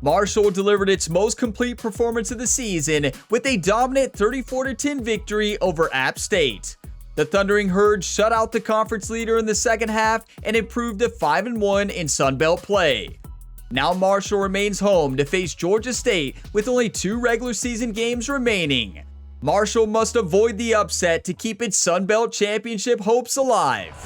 Marshall delivered its most complete performance of the season with a dominant 34-10 victory over App State. The Thundering Herd shut out the conference leader in the second half and improved to 5-1 in Sun Belt play. Now Marshall remains home to face Georgia State with only 2 regular season games remaining. Marshall must avoid the upset to keep its Sun Belt championship hopes alive.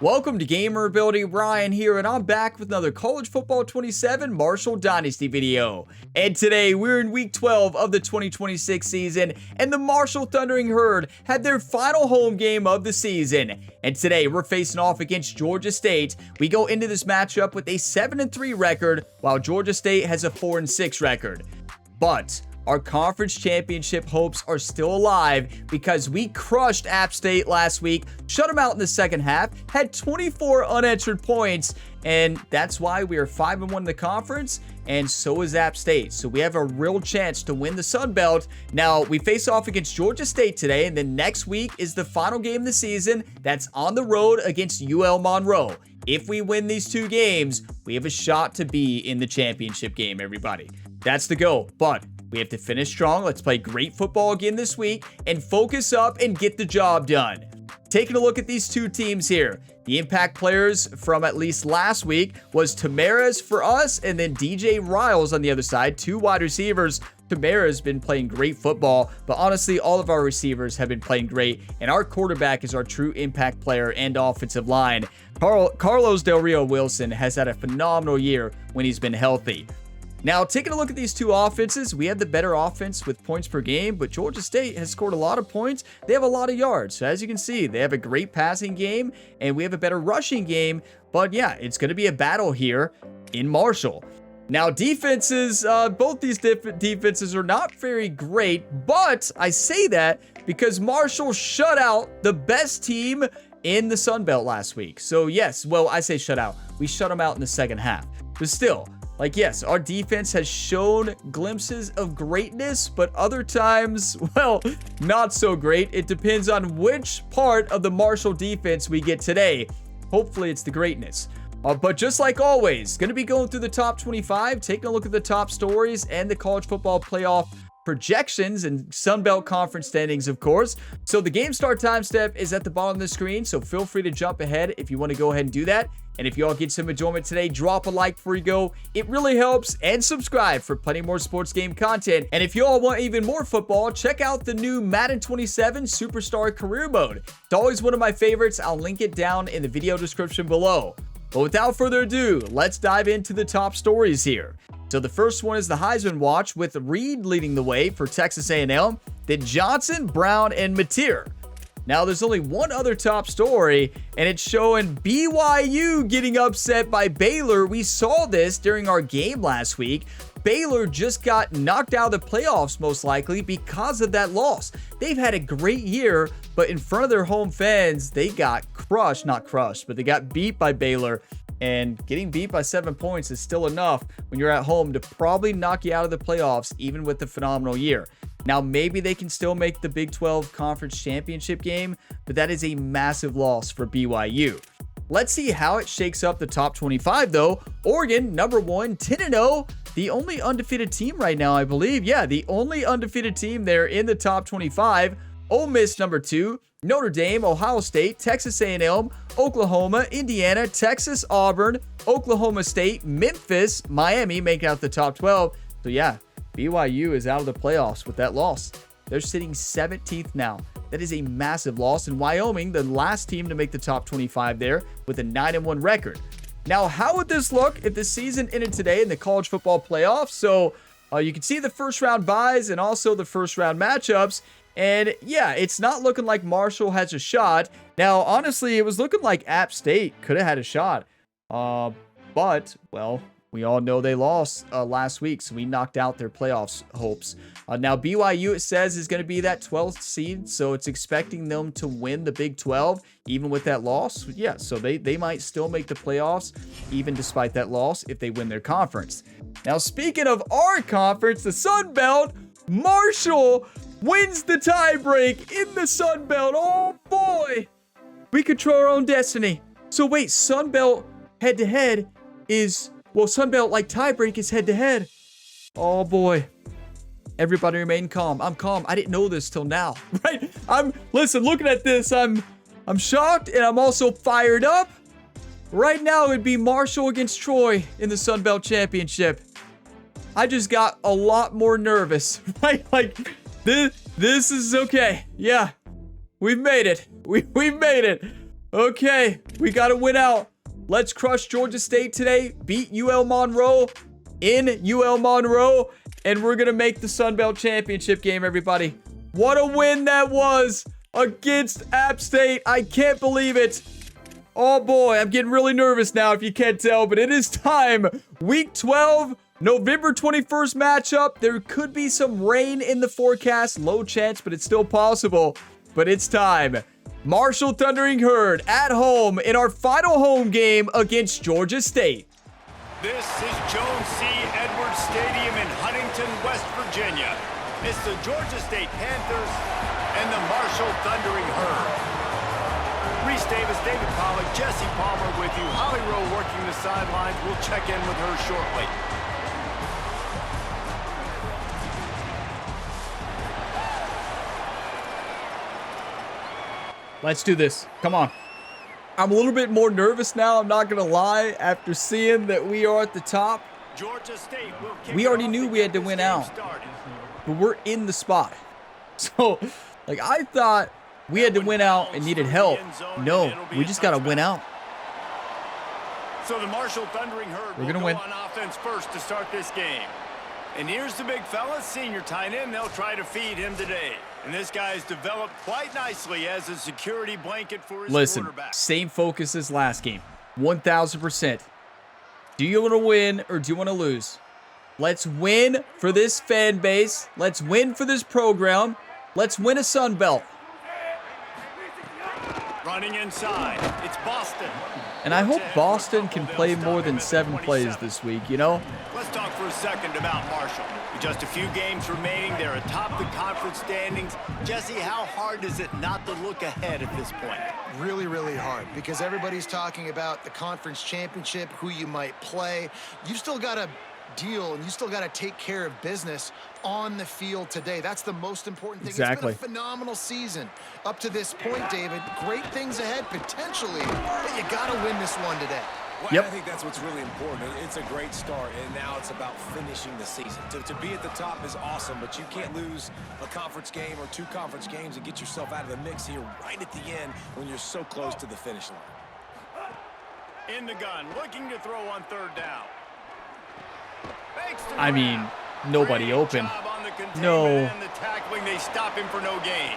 Welcome to Gamer Ability. Ryan here, and I'm back with another College Football 27 Marshall Dynasty video. And today we're in week 12 of the 2026 season, and the Marshall Thundering Herd had their final home game of the season. And today we're facing off against Georgia State. We go into this matchup with a 7-3 record, while Georgia State has a 4-6 record. But our conference championship hopes are still alive because we crushed App State last week, shut them out in the second half, had 24 unanswered points, and that's why we are 5-1 in the conference, and so is App State. So we have a real chance to win the Sun Belt. Now, we face off against Georgia State today, and then next week is the final game of the season. That's on the road against UL Monroe. If we win these 2 games, we have a shot to be in the championship game, everybody. That's the goal, but we have to finish strong. Let's play great football again this week and focus up and get the job done. Taking a look at these 2 teams here. The impact players from at least last week was Tamara's for us and then DJ Riles on the other side, 2 wide receivers. Tamara's been playing great football, but honestly, all of our receivers have been playing great, and our quarterback is our true impact player and offensive line. Carlos Del Rio Wilson has had a phenomenal year when he's been healthy. Now, taking a look at these 2 offenses, we have the better offense with points per game, but Georgia State has scored a lot of points. They have a lot of yards. So as you can see, they have a great passing game, and we have a better rushing game. But yeah, it's going to be a battle here in Marshall. Now, defenses, both these defenses are not very great, but I say that because Marshall shut out the best team in the Sun Belt last week. So yes, well, I say shut out. We shut them out in the second half. But still, yes, our defense has shown glimpses of greatness, but other times, well, not so great. It depends on which part of the Marshall defense we get today. Hopefully, it's the greatness. But just like always, going to be going through the top 25, taking a look at the top stories and the college football playoff projections and Sun Belt Conference standings, of course. So the game start time step is at the bottom of the screen, so feel free to jump ahead if you want to go ahead and do that. And if you all get some enjoyment today, drop a like before you go. It really helps. And subscribe for plenty more sports game content. And if you all want even more football, check out the new Madden 27 Superstar Career Mode. It's always one of my favorites. I'll link it down in the video description below. But without further ado, let's dive into the top stories here. So the first one is the Heisman watch with Reed leading the way for Texas A&M, then Johnson, Brown, and Mateer. Now there's only one other top story, and it's showing BYU getting upset by Baylor. We saw this during our game last week. Baylor just got knocked out of the playoffs most likely because of that loss. They've had a great year, but in front of their home fans, they got crushed, not crushed, but they got beat by Baylor. And getting beat by 7 points is still enough when you're at home to probably knock you out of the playoffs, even with the phenomenal year. Now, maybe they can still make the Big 12 Conference Championship game, but that is a massive loss for BYU. Let's see how it shakes up the top 25, though. Oregon, number 1, 10-0. The only undefeated team right now, I believe. Yeah, the only undefeated team there in the top 25. Ole Miss, number 2. Notre Dame, Ohio State, Texas A&M, Oklahoma, Indiana, Texas, Auburn, Oklahoma State, Memphis, Miami making out the top 12. So yeah, BYU is out of the playoffs with that loss. They're sitting 17th now. That is a massive loss. And Wyoming, the last team to make the top 25 there with a 9-1 record. Now, how would this look if the season ended today in the college football playoffs? So you can see the first round buys and also the first round matchups. And yeah, it's not looking like Marshall has a shot. Now, honestly, it was looking like App State could have had a shot. But, well, we all know they lost last week, so we knocked out their playoffs hopes. Now, BYU, it says, is going to be that 12th seed, so it's expecting them to win the Big 12, even with that loss. Yeah, so they might still make the playoffs, even despite that loss, if they win their conference. Now, speaking of our conference, the Sun Belt, Marshall wins the tiebreak in the Sun Belt. Oh, boy. We control our own destiny. So wait, Sunbelt head-to-head is, well, Sunbelt like tiebreak is head-to-head. Oh boy. Everybody remain calm. I'm calm. I didn't know this till now, right? Listen, looking at this, I'm shocked and I'm also fired up. Right now, it'd be Marshall against Troy in the Sun Belt Championship. I just got a lot more nervous, right? Like, this is okay. Yeah, we've made it. We've made it. Okay, we got to win out. Let's crush Georgia State today, beat UL Monroe in UL Monroe, and we're going to make the Sun Belt Championship game, everybody. What a win that was against App State. I can't believe it. Oh boy, I'm getting really nervous now if you can't tell, but it is time. Week 12, November 21st matchup. There could be some rain in the forecast. Low chance, but it's still possible. But it's time. Marshall Thundering Herd at home in our final home game against Georgia State. This is Jones C. Edwards Stadium in Huntington, West Virginia. It's the Georgia State Panthers and the Marshall Thundering Herd. Reese Davis, David Pollack, Jesse Palmer with you. Holly Rowe working the sidelines. We'll check in with her shortly. Let's do this. Come on. I'm a little bit more nervous now, I'm not going to lie, after seeing that we are at the top. Georgia State will kick we already knew we had to win out, but we're in the spot. So, like, I thought we had to win out and needed help. No, we just got to win out. So the Marshall Thundering Herd will go on offense first to start this game. And here's the big fella, senior tight end. They'll try to feed him today. And this guy's developed quite nicely as a security blanket for his quarterback. Same focus as last game. 1,000%. Do you want to win or do you want to lose? Let's win for this fan base. Let's win for this program. Let's win a Sun Belt. Running inside, it's Boston. And I hope Boston can play more than 7 plays this week, you know? Let's talk for a second about Marshall. With just a few games remaining, they're atop the conference standings. Jesse, how hard is it not to look ahead at this point? Really, really hard, because everybody's talking about the conference championship, who you might play. You've still got to deal, and you still got to take care of business on the field today. That's the most important thing. Exactly. It's been a phenomenal season up to this point, David. Great things ahead, potentially, but you got to win this one today. Well, I think that's what's really important. It's a great start, and now it's about finishing the season. To be at the top is awesome, but you can't lose a conference game or 2 conference games and get yourself out of the mix here right at the end when you're so close to the finish line. In the gun, looking to throw on 3rd down. I mean, nobody open. No. And the tackling, they stop him for no gain.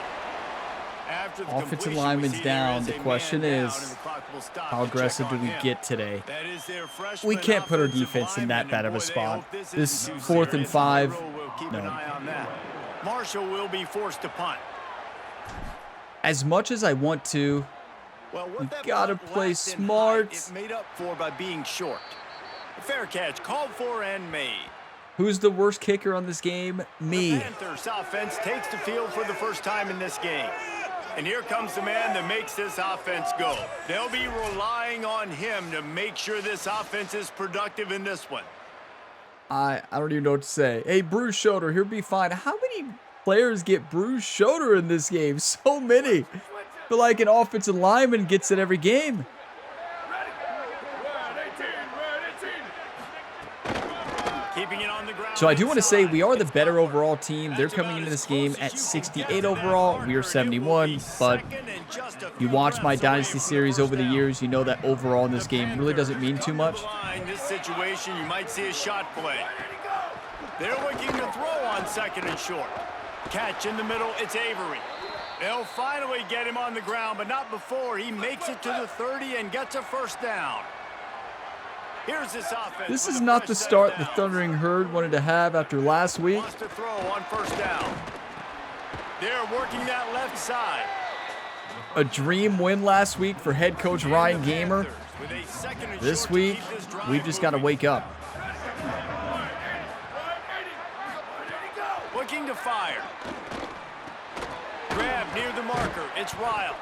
Offensive lineman's down. The question is, how aggressive do we get today? We can't put our defense in that bad of a spot. This 4th and 5, no. Marshall will be forced to punt. As much as I want to, we gotta play smart. It's made up for by being short. A fair catch called for and made. Who's the worst kicker on this game? Me. The Panthers offense takes the field for the first time in this game. And here comes the man that makes this offense go. They'll be relying on him to make sure this offense is productive in this one. I don't even know what to say. Hey, bruised shoulder, he'll be fine. How many players get bruised shoulder in this game? So many. I feel like an offensive lineman gets it every game. So I do want to say we are the better overall team. They're coming into this game at 68 overall. We are 71, but you watch my Dynasty series over the years, you know that overall in this game really doesn't mean too much. In this situation, you might see a shot play. They're looking to throw on 2nd and short. Catch in the middle, it's Avery. They'll finally get him on the ground, but not before he makes it to the 30 and gets a 1st down. Here's this offense. This is not the start the Thundering Herd wanted to have after last week. Wants to throw on 1st down. They're working that left side. A dream win last week for head coach Ryan Gamer. This week, we've just got to wake up. Looking to fire. Grab near the marker. It's Riles.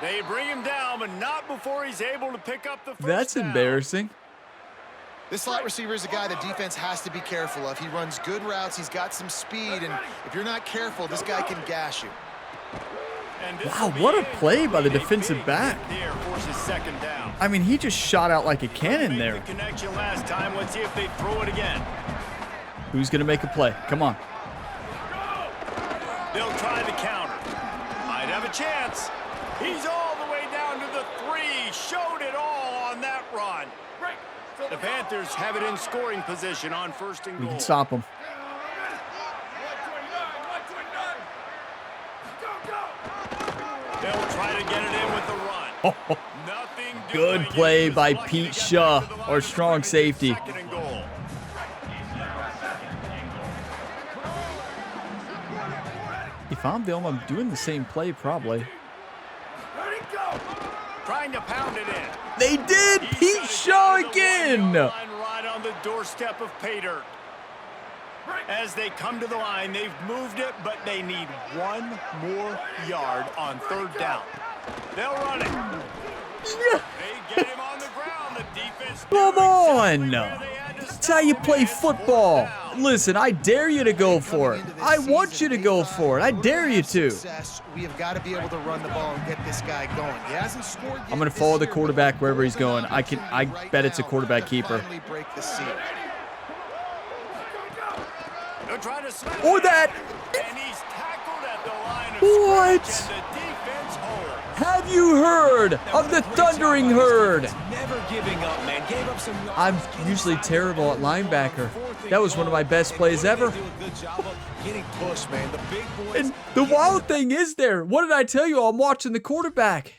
They bring him down, but not before he's able to pick up the first That's down. embarrassing. This slot receiver is a guy the defense has to be careful of. He runs good routes. He's got some speed, and if you're not careful, this guy can gash you. Wow, what a play by the defensive back. There forces second down. I mean, he just shot out like a cannon there. The connection last time. Let's see if they throw it again. Who's going to make a play? Come on. They'll try the counter. Might have a chance. He's all the way down to the 3. Showed it all on that run. The Panthers have it in scoring position on first and goal. We can stop him. They'll try to get it in with the run. Oh, Nothing good doing. play He was by lucky Pete to get Shaw, back to the line our of strong scrimmage. safety. Second and goal. If I'm them, I'm doing the same play probably. Trying to pound it in. They did! He's Pete got it Shaw down to the again! 1-yard line, right on the doorstep of pay dirt. As they come to the line, they've moved it, but they need 1 more yard on third down. They'll run it. Yeah. They get him on the ground. The defense Come knew on! exactly where they had to That's how you stop play it. It's football. fourth down. Listen, I dare you to go for it. I want you to go for it. I dare you to. We have got to be able to run the ball and get this guy going. He hasn't scored yet. I'm going to follow the quarterback wherever he's going. I bet it's a quarterback keeper. Finally break the seal. They'll try to smash Or it. that. And he's tackled at the line of What? scrimmage, and the defense holds. Have you heard of the thundering herd? Never giving up, man. Gave up some yards. I'm usually terrible at linebacker. That was one of my best plays ever. Do a good job of getting pushed, man. The big boys. And the wild thing is there, what did I tell you? I'm watching the quarterback.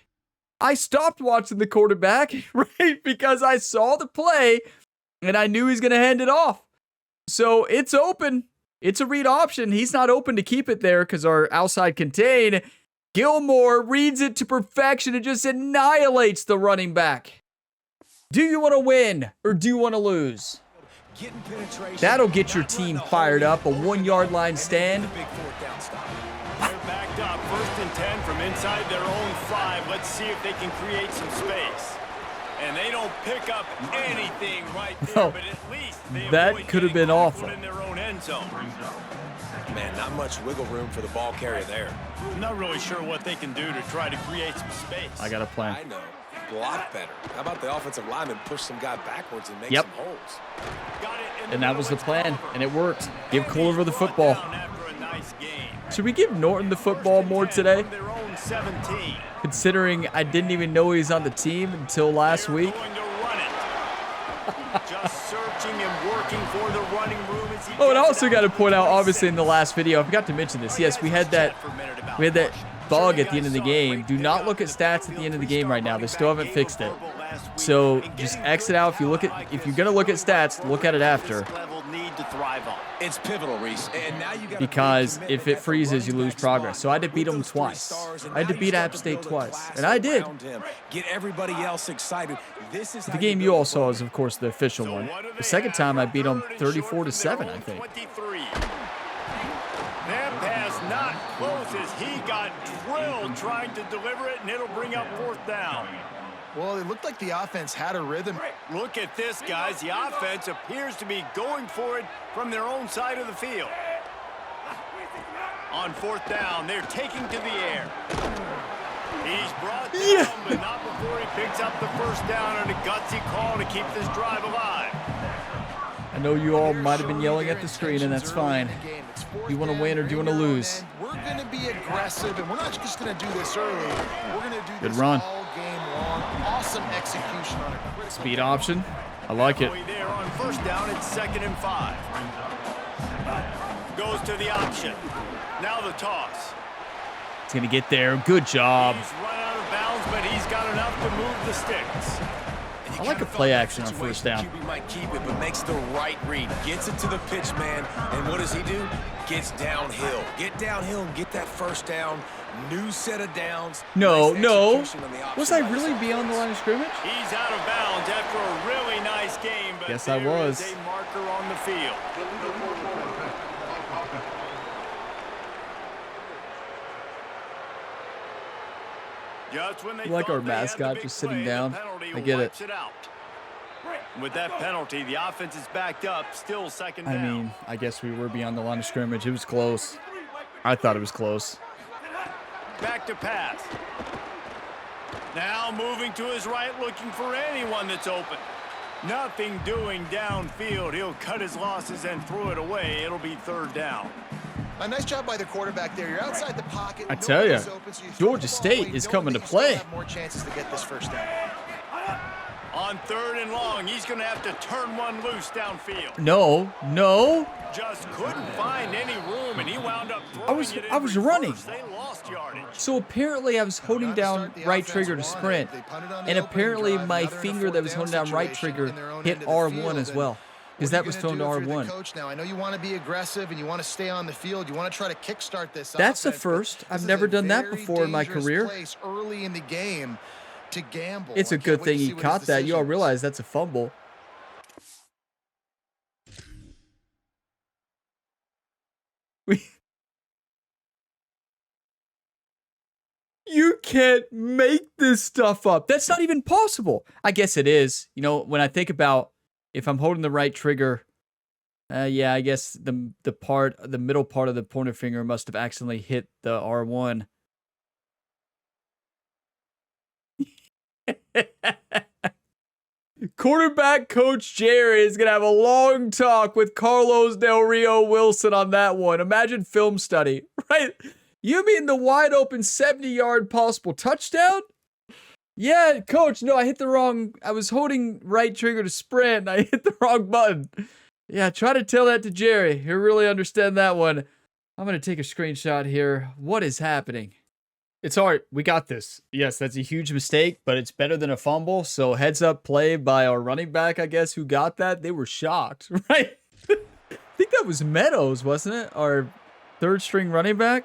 I stopped watching the quarterback, right? Because I saw the play and I knew he's going to hand it off. So it's open. It's a read option. He's not open to keep it there because our outside contain. Gilmore reads it to perfection and just annihilates the running back. Do you want to win or do you want to lose? Getting penetration. That'll get your team fired up. A 1-yard line stand. Big fourth down stop. They're backed up, 1st and 10 from inside their own 5. Let's see if they can create some space. And they don't pick up anything right there, Well, but at least they that avoid could have getting been tackled awful. in their own end zone. Man, not much wiggle room for the ball carrier there. I'm not really sure what they can do to try to create some space. I got a plan. I know. Block better. How about the offensive lineman push some guy backwards and make Yep. some holes? Got it in And that was the middle. plan, It's and it worked. Give And Culver he's the brought football. down after a nice game. Should we give Norton the football more 1st and 10 today? from their own 17. Considering I didn't even know he was on the team until last They're week. going to run it. Just searching and working for the running room as he Oh, and I gets also it got to out point out, 20 obviously in the seconds. last video, I forgot to mention this. Yes, we had that bug at the end of the game. Do not look at stats at the end of the game right now. They still haven't fixed it. So just exit out. If you're gonna look at stats, look at it after. It's pivotal, Reese. And now you got Because if it freezes, you lose progress. So I had to beat them twice. I had to beat App State twice, and I did. Get everybody else excited. This is The game you all saw is, of course, the official one. The second time I beat them 34-7, I think. That pass not close as he got drilled trying to deliver it, and it'll bring up 4th down. Well, it looked like the offense had a rhythm. Look at this, guys. The offense appears to be going for it from their own side of the field. On 4th down, they're taking to the air. He's brought down, but not before he picks up the 1st down on a gutsy call to keep this drive alive. I know you all might have been yelling at the screen, and that's fine. You want to win or do you want to lose? We're going to be aggressive, and we're not just going to do this early. We're going to do Good this run. all game long. Awesome execution on a critical Speed option. I like it. There on 1st down, it's 2nd and 5. Goes to the option. Now the toss. It's going to get there. Good job. He's run out of bounds, but he's got enough to move the sticks. I like a play action on 1st down. QB might keep it, but makes the right read. Gets it to the pitch man, and what does he do? Gets downhill. Get downhill and get that 1st down. New set of downs. No, Nice no. execution on the option Was I right really side. beyond the line of scrimmage? He's out of bounds after a really nice game, but Yes, I there was. is a marker on the field. Just when they Like thought our they had the mascot big just sitting play, the down. penalty I get it. wipes out. With that penalty, the offense is backed up, still second down. I mean, I guess we were beyond the line of scrimmage. It was close. I thought it was close. Back to pass. Now moving to his right, looking for anyone that's open. Nothing doing downfield. He'll cut his losses and throw it away. It'll be third down. A nice job by the quarterback there. You're outside the pocket. I tell ya, Nobody's open, so you throw Georgia the ball State away, is knowing coming that to you still play. have more chances to get this first down. On third and long, he's going to have to turn one loose downfield. No. Just couldn't find any room, and he wound up throwing it in I was reverse. running. They lost yardage. So apparently I was holding down right trigger to sprint. And apparently my finger that was holding down right trigger hit R1 as well. Because that was thrown to R1. Coach, now I know you want to be aggressive and you want to stay on the field. You want to try to kickstart this. That's the offense, but first. this I've is never a done that very before in my dangerous career. place early in the game to gamble. It's I a can't good wait thing to he see what caught his that. You all decision is. realize that's a fumble. You can't make this stuff up. That's not even possible. I guess it is. You know, when I think about if I'm holding the right trigger, yeah, I guess the middle part of the pointer finger must have accidentally hit the R1. Quarterback coach Jerry is going to have a long talk with Carlos Del Rio Wilson on that one. Imagine film study, right? You mean the wide open 70-yard possible touchdown? Yeah, coach, no, I was holding right trigger to sprint and I hit the wrong button. Yeah, try to tell that to Jerry. He'll really understand that one. I'm going to take a screenshot here. What is happening? It's hard. We got this. Yes, that's a huge mistake, but it's better than a fumble. So heads up play by our running back, I guess, who got that. They were shocked, right? I think that was Meadows, wasn't it? Our third string running back.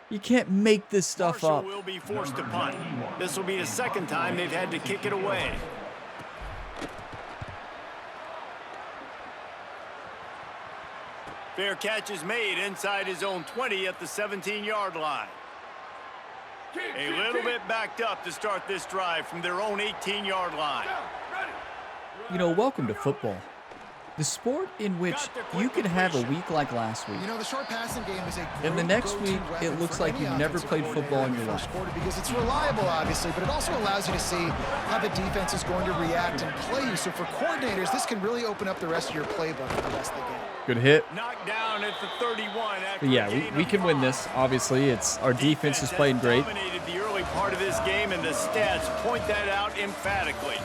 You can't make this stuff Marshall up. will be forced to punt. This will be the second time they've had to kick it away. Fair catch is made inside his own 20 at the 17-yard line. A little bit backed up to start this drive from their own 18-yard line. You know, welcome to football. The sport in which you can have a week like last week. You know, the short passing game is a And the great next go-to week, weapon it looks for like any you've never offensive played coordinator football in the your first life. quarter because it's reliable, obviously, but it also allows you to see how the defense is going to react and play you. So for coordinators, this can really open up the rest of your playbook for the rest of the game. Good hit. Knocked down at the 31 after But yeah, a gain we of can win 5. this. Obviously, our defense is playing great. Dominated the early part of this game, and the stats point that out emphatically.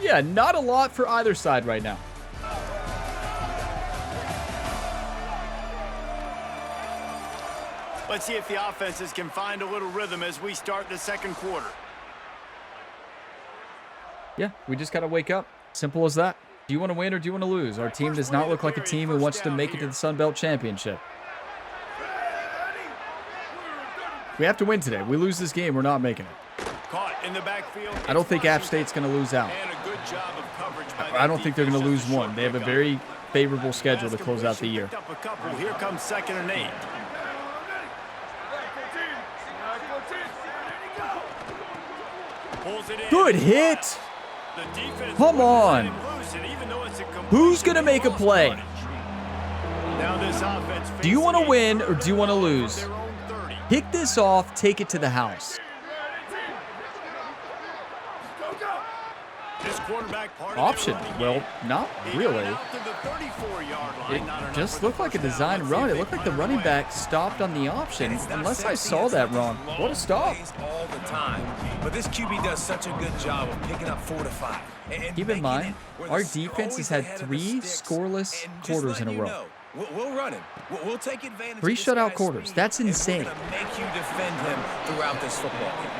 Yeah, not a lot for either side right now. Let's see if the offenses can find a little rhythm as we start the second quarter. Yeah, we just got to wake up. Simple as that. Do you want to win or do you want to lose? Our team does not look like a team who wants to make it to the Sun Belt Championship. We have to win today. We lose this game, we're not making it. Caught in the backfield. I don't think App State's going to lose out. And a good job of coverage by I don't think they're going to defense lose as one. They have a short very favorable schedule to pickup. close out the year. Picked up a couple. Here comes 2nd and 8. Pulls it in. Good hit. The defense Come wouldn't let on. him loose, and even though it's a Who's completion, going to they make a lost play? yardage. Now this offense Do you want to facing win a or do you want to lose? their own 30. Pick this off, take it to the house. This quarterback part of their Option. running Well, game. not He really. got out to the 34-yard line. It Not enough just for the looked like a first down. design Let's see run. if It they looked like find the a running way. back stopped on the option, And it's not unless I sexy, saw it's that not wrong. these What a stop. plays all the time. But this QB does such a good job of picking up 4 to 5. And Keep in making mind, it where our they're defense has always had ahead of the 3 sticks. scoreless And just quarters in a letting you row. know, We'll run him. We'll take advantage 3 of this shutout guy's quarters. speed, That's and insane. We're gonna make you defend him throughout this football game.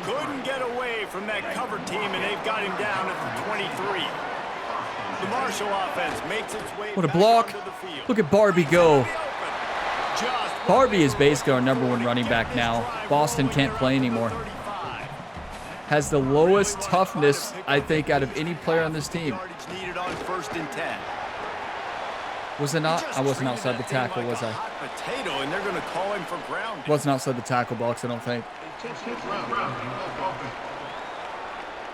Couldn't get away from that cover team, and they've got him down at the 23. The Marshall offense makes its way What a back block. onto the field. Look at Barbie go. Just Barbie is basically our #1 running back now. Boston can't play anymore. Has the lowest toughness, I think, out of any player on this team. Yardage needed on 1st and 10. Was it not? I wasn't outside the tackle, was I? Potato, and they're going to call him for ground. Wasn't outside the tackle box, I don't think.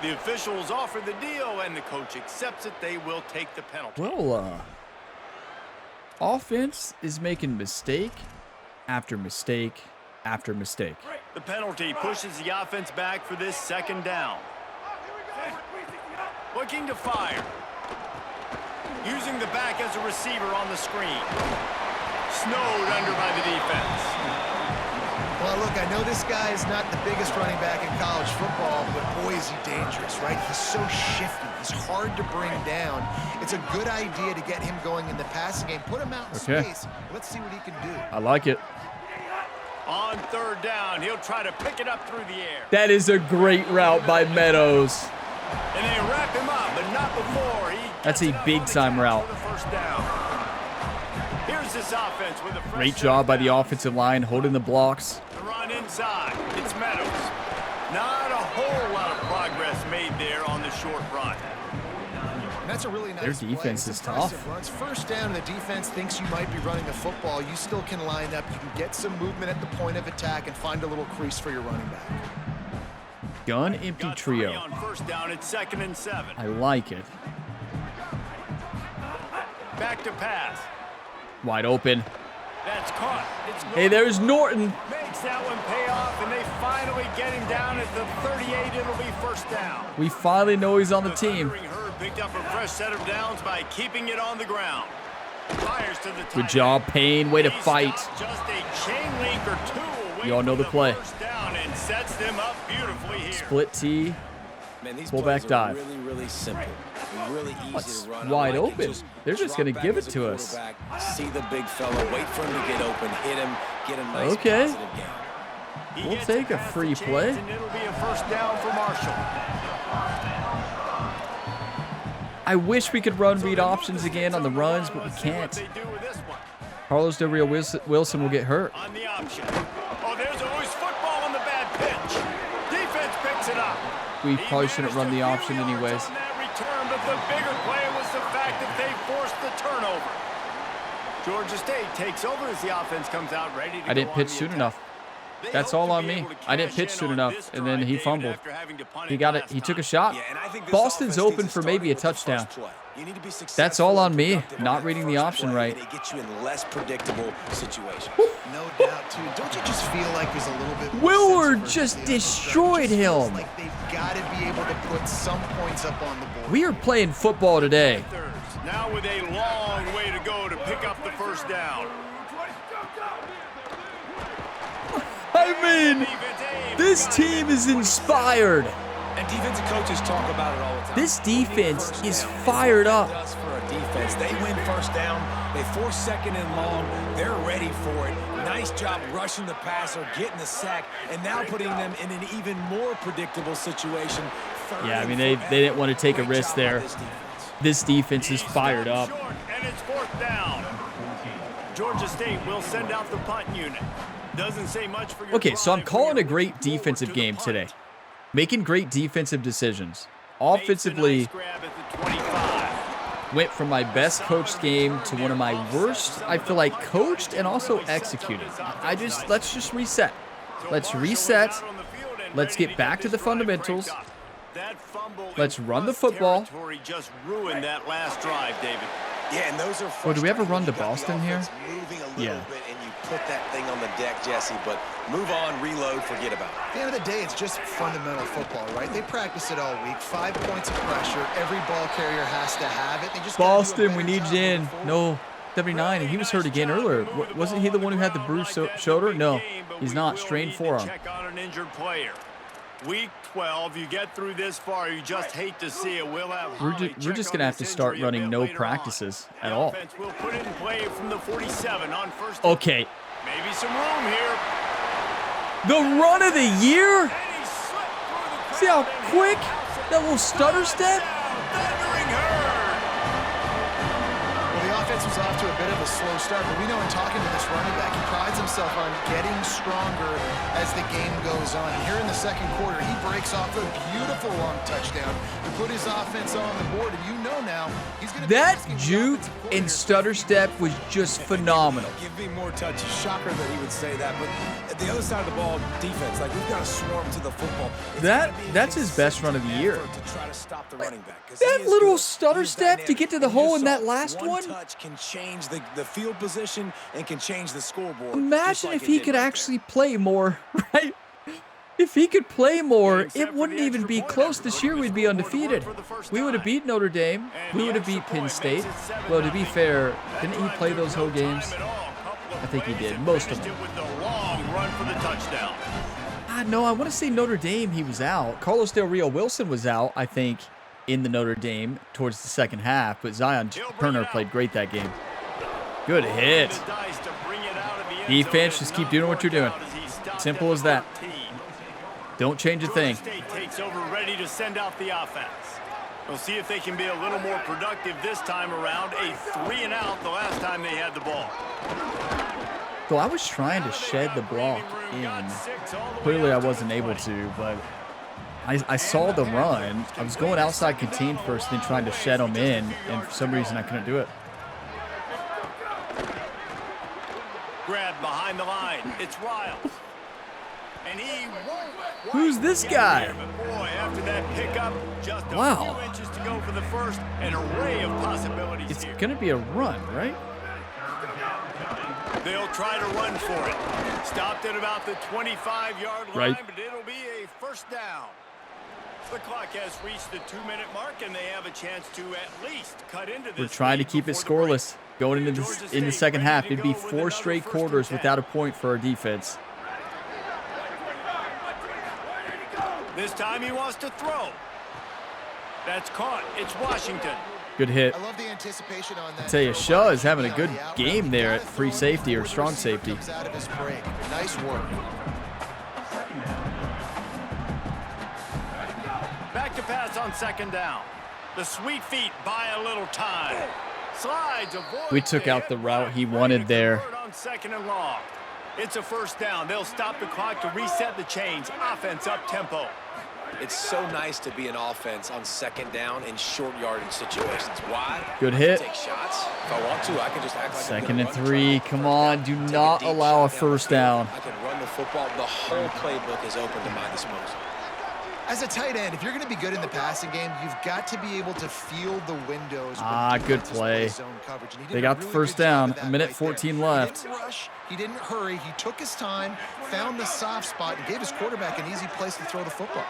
The officials offer the deal, and the coach accepts it. They will take the penalty. Well, offense is making mistake after mistake after mistake. The penalty pushes the offense back for this second down. Looking to fire. Using the back as a receiver on the screen. Snowed under by the defense. Well, look, I know this guy is not the biggest running back in college football, but boy, is he dangerous, right? He's so shifty. He's hard to bring down. It's a good idea to get him going in the passing game. Put him out in space. Let's see what he can do. I like it. On third down, he'll try to pick it up through the air. That is a great route by Meadows. And they wrap him up, but not before he That's a big-time route. Here's this offense with a Great job by the offensive line holding the blocks. The run inside. It's Meadows. Not a whole lot of progress made there on the short run. And that's a really nice Their defense is tough. Runs first down, and the defense thinks you might be running the football. You still can line up. You can get some movement at the point of attack and find a little crease for your running back. Gun empty trio. On first down, it's 2nd and 7. I like it. Back to pass. Wide open. That's caught. It's Hey, there's Norton. Makes that one pay off, and they finally get him down at the 38. It'll be first down. We finally know he's on the team. Herd picked up a fresh set of downs by keeping it on the ground. Fires to the Good job, Payne. Way to He fight. stops just a chain link or two away You all know from the play. First down and sets them up beautifully here. Split T. Man, these Fullback plays are dive. really, really simple. Really easy What's to run. wide I like it. open? Just They're just drop gonna back give as it a to us. quarterback, see the big fella, wait for him to get open, hit him, get a nice Okay. positive gain. He We'll gets take a past free the chains, play. And it'll be a first down for Marshall. I wish we could run read options again on the runs, but we can't. Carlos Del Rio Wilson will get hurt. On the option. Oh, there's always football on the bad pitch. Defense picks it up. We probably shouldn't run the option anyways. On that return, but the bigger play was the fact that they forced the turnover. Georgia State takes over as the offense comes out ready to I didn't go pitch on the soon attack. enough. They That's hope all to on be me. able to I didn't cash pitch in soon on enough, this and then drive, he David, fumbled. after having to punt He it got it. last He took a time. shot. Yeah, and I think this Boston's offense open needs for to maybe a start with the touchdown. first play. You need to be That's all on me, successful and not productive reading on the that option first play, right. and it gets you in less predictable situations. No doubt, too. Don't you just feel like there's a little bit more Willard sense of just urgency on the destroyed stretch? It just feels him. like they've got to be able to put some points up on the board. We are playing football today. Now with a long way to go to pick up the first down. I mean, this team is inspired. And defensive coaches talk about it all the time. This defense First is down. fired It's what up. it does for a defense. They win first down. They force 2nd and long. They're ready for it. Nice job rushing the passer, getting the sack, and now putting them in an even more predictable situation. Yeah, I mean, they didn't want to take a risk there. This defense is fired up. Short, and it's fourth down. Georgia State will send out the punt unit. Doesn't say much for your Okay, so I'm drive calling when a you're great looking forward defensive to the game punt. today. Making great defensive decisions. Makes a Offensively, nice grab at the 25. went from my best coached game to one of my worst, I feel like, coached and also executed. Let's just reset. Let's reset. Let's get back to the fundamentals. Let's run the football. Just ruined that last drive, David. Yeah, and those are Oh, do we have a frustrating run when to you got the Boston here? offense moving a little Yeah. bit and you put that thing on the deck, Jesse, but move on, reload, forget about it. At the end of the day, it's just fundamental football, right? They practice it all week. 5 points of pressure. Every ball carrier has to have it. They just gotta do a Boston, better we need job you in. moving forward. No, 79, and he was hurt again earlier. Wasn't he the one who had the bruised shoulder? No, he's not. Strained forearm. Check on an injured player. Week 12, you get through this far, you just hate to see it. We'll have We're Holly just check going to on have to this start injury a running bit no later on. practices at The all. offense will put it in play from the 47 on first. Okay, Maybe some room here. the run of the year? And he slipped through the See how crowd and quick hit that little stutter step? Thundering herd. Well, the offense was off to a bit of a slow start, but we know in talking to this running back, he prides himself on getting stronger as the game goes on. And here in the second quarter, he breaks off a beautiful long touchdown to put his offense on the board. And you know now he's going to be that juke and stutter step was just phenomenal. Give me more touches. Shocker that he would say that, but at the other side of the ball, defense, like we've got to swarm to the football. That's his best run of the year. To try to stop the running back. That little stutter step to get to the hole in that last one. One touch can change the field position and can change the scoreboard. Imagine if he could actually play more, right? If he could play more, it wouldn't even be close. This year we'd be undefeated. We would have beat Notre Dame. We would have beat Penn State. Well, to be fair, didn't he play those whole games? I think he did, most of them. No, I want to say Notre Dame he was out. Carlos Del Rio Wilson was out, I think, in the Notre Dame towards the second half, but Zion Turner played great that game. Good hit. Defense, just keep doing what you're doing. Simple as that. Don't change a thing. State takes over, ready to send out the offense. We'll see if they can be a little more productive this time around. A 3-and-out the last time they had the ball. So I was trying to shed the block in. Clearly I wasn't able to, but I saw the run. I was going outside contained first, then trying to shed them in, and for some reason I couldn't do it. Grab behind the line. It's Riles. And he Who's this guy? But boy, after that pickup, just a Wow. few inches to go for the first. An array of possibilities It's here. going to be a run, right? They'll try to run for it. Stopped at about the 25-yard line, Right. but it'll be a first down. The clock has reached the 2-minute mark, and they have a chance to at least cut into this. We're trying to lead keep it before the break. scoreless. Going into the second half, it'd be 4 straight quarters without a point for our defense. This time he wants to throw. That's caught. It's Washington. Good hit. I love the anticipation on that. I tell you, Shaw is having a good game there at free safety or strong safety. Comes out of his break. Nice work. Back to pass on second down. The sweet feet buy a little time. Slides, avoid. We took out the route he wanted there. On second and long. It's a first down. They'll stop the clock to reset the chains. Offense up tempo. It's so nice to be an offense on second down in short yardage situations. Why? Good hit. Take shots. If I want to, I can just act like Second and 3. Come on, do not allow a first down. I can run the football. The whole playbook is open to my disposal. As a tight end, if you're going to be good in the passing game, you've got to be able to feel the windows. Good play. They got the first down. A minute 14 left. He didn't rush. He didn't hurry. He took his time, found the soft spot, and gave his quarterback an easy place to throw the football.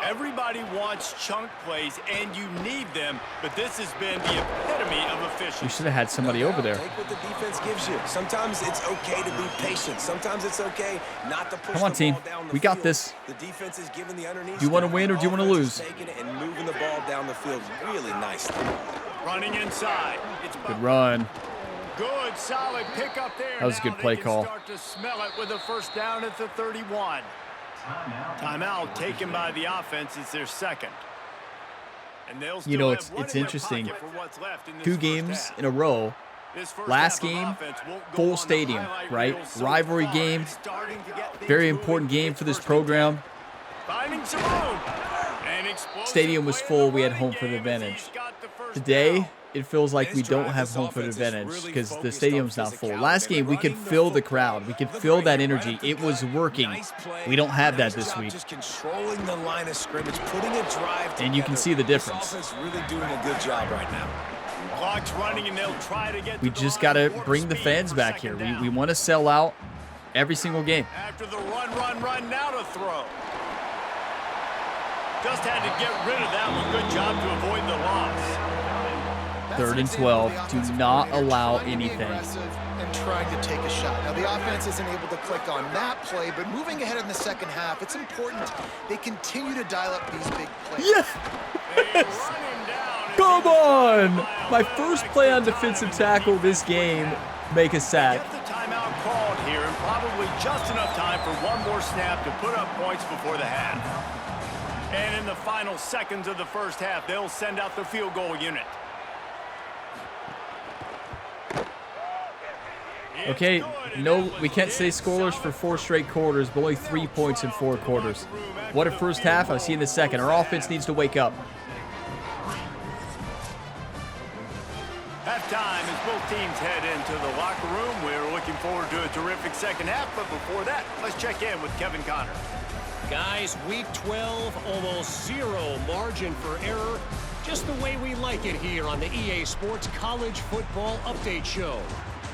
Everybody wants chunk plays, and you need them, but this has been the epitome of We efficiency. should have had somebody over there. Take what the defense gives you. Sometimes it's okay to be patient. Sometimes it's okay not to push Come on, the team. ball down the We got field. this. The defense is giving the underneath. Do you wanna stuff. win or do you wanna Offense lose? is taking it and moving the ball down the field really nicely. Running inside. It's Good run. good, solid pickup there. That was a good Now play they can call. Start to smell it with a first down at the 31. Timeout taken by the offense. It's their second. And they'll still You know, have it's one in their interesting. pocket for what's left in this 2 first games half. in a row. This first Last half of game, offense won't go full on the stadium, highlight right? reel so Rivalry far. game. It's starting to get things Very moving. important game It's for this first and 10. program. Finding some room. An explosive Stadium was play in full. the We had running home field game as advantage. he's got the first Today, down. it feels like we This don't drive, have this home field offense is advantage really because the focused stadium's on not full. physicality. Last game, we could Running the feel the football. crowd. We could Look feel right that here, energy. right at It the was play. working. Nice play. We don't have that Nice this job week. Just controlling the line of scrimmage, putting a drive And you can together. see the This difference. offense really doing a good job right now. Clock's running and they'll try to get We to the just line got to at warp bring the speed fans for back here. second down. We want to sell out every single game. After the run, now to throw. Just had to get rid of that one. Good job to avoid the loss. That's 3rd an and example 12. of the Do offensive not coordinator allow trying to be anything. aggressive and trying to take a shot. Now, the offense isn't able to click on that play, but moving ahead in the second half, it's important they continue to dial up these big plays. Yeah. They run him down. Come on. My first play on defensive tackle this game. Make a sack. Get the timeout called here, and probably just enough time for one more snap to put up points before the half. And in the final seconds of the first half, they'll send out the field goal unit. Okay, no, we can't say scoreless for 4 straight quarters, but only 3 points in 4 quarters. What a first half. I'll see you in the second. Our offense needs to wake up. Halftime as both teams head into the locker room. We're looking forward to a terrific second half, but before that, let's check in with Kevin Connors. Guys, week 12, almost zero margin for error. Just the way we like it here on the EA Sports College Football Update Show.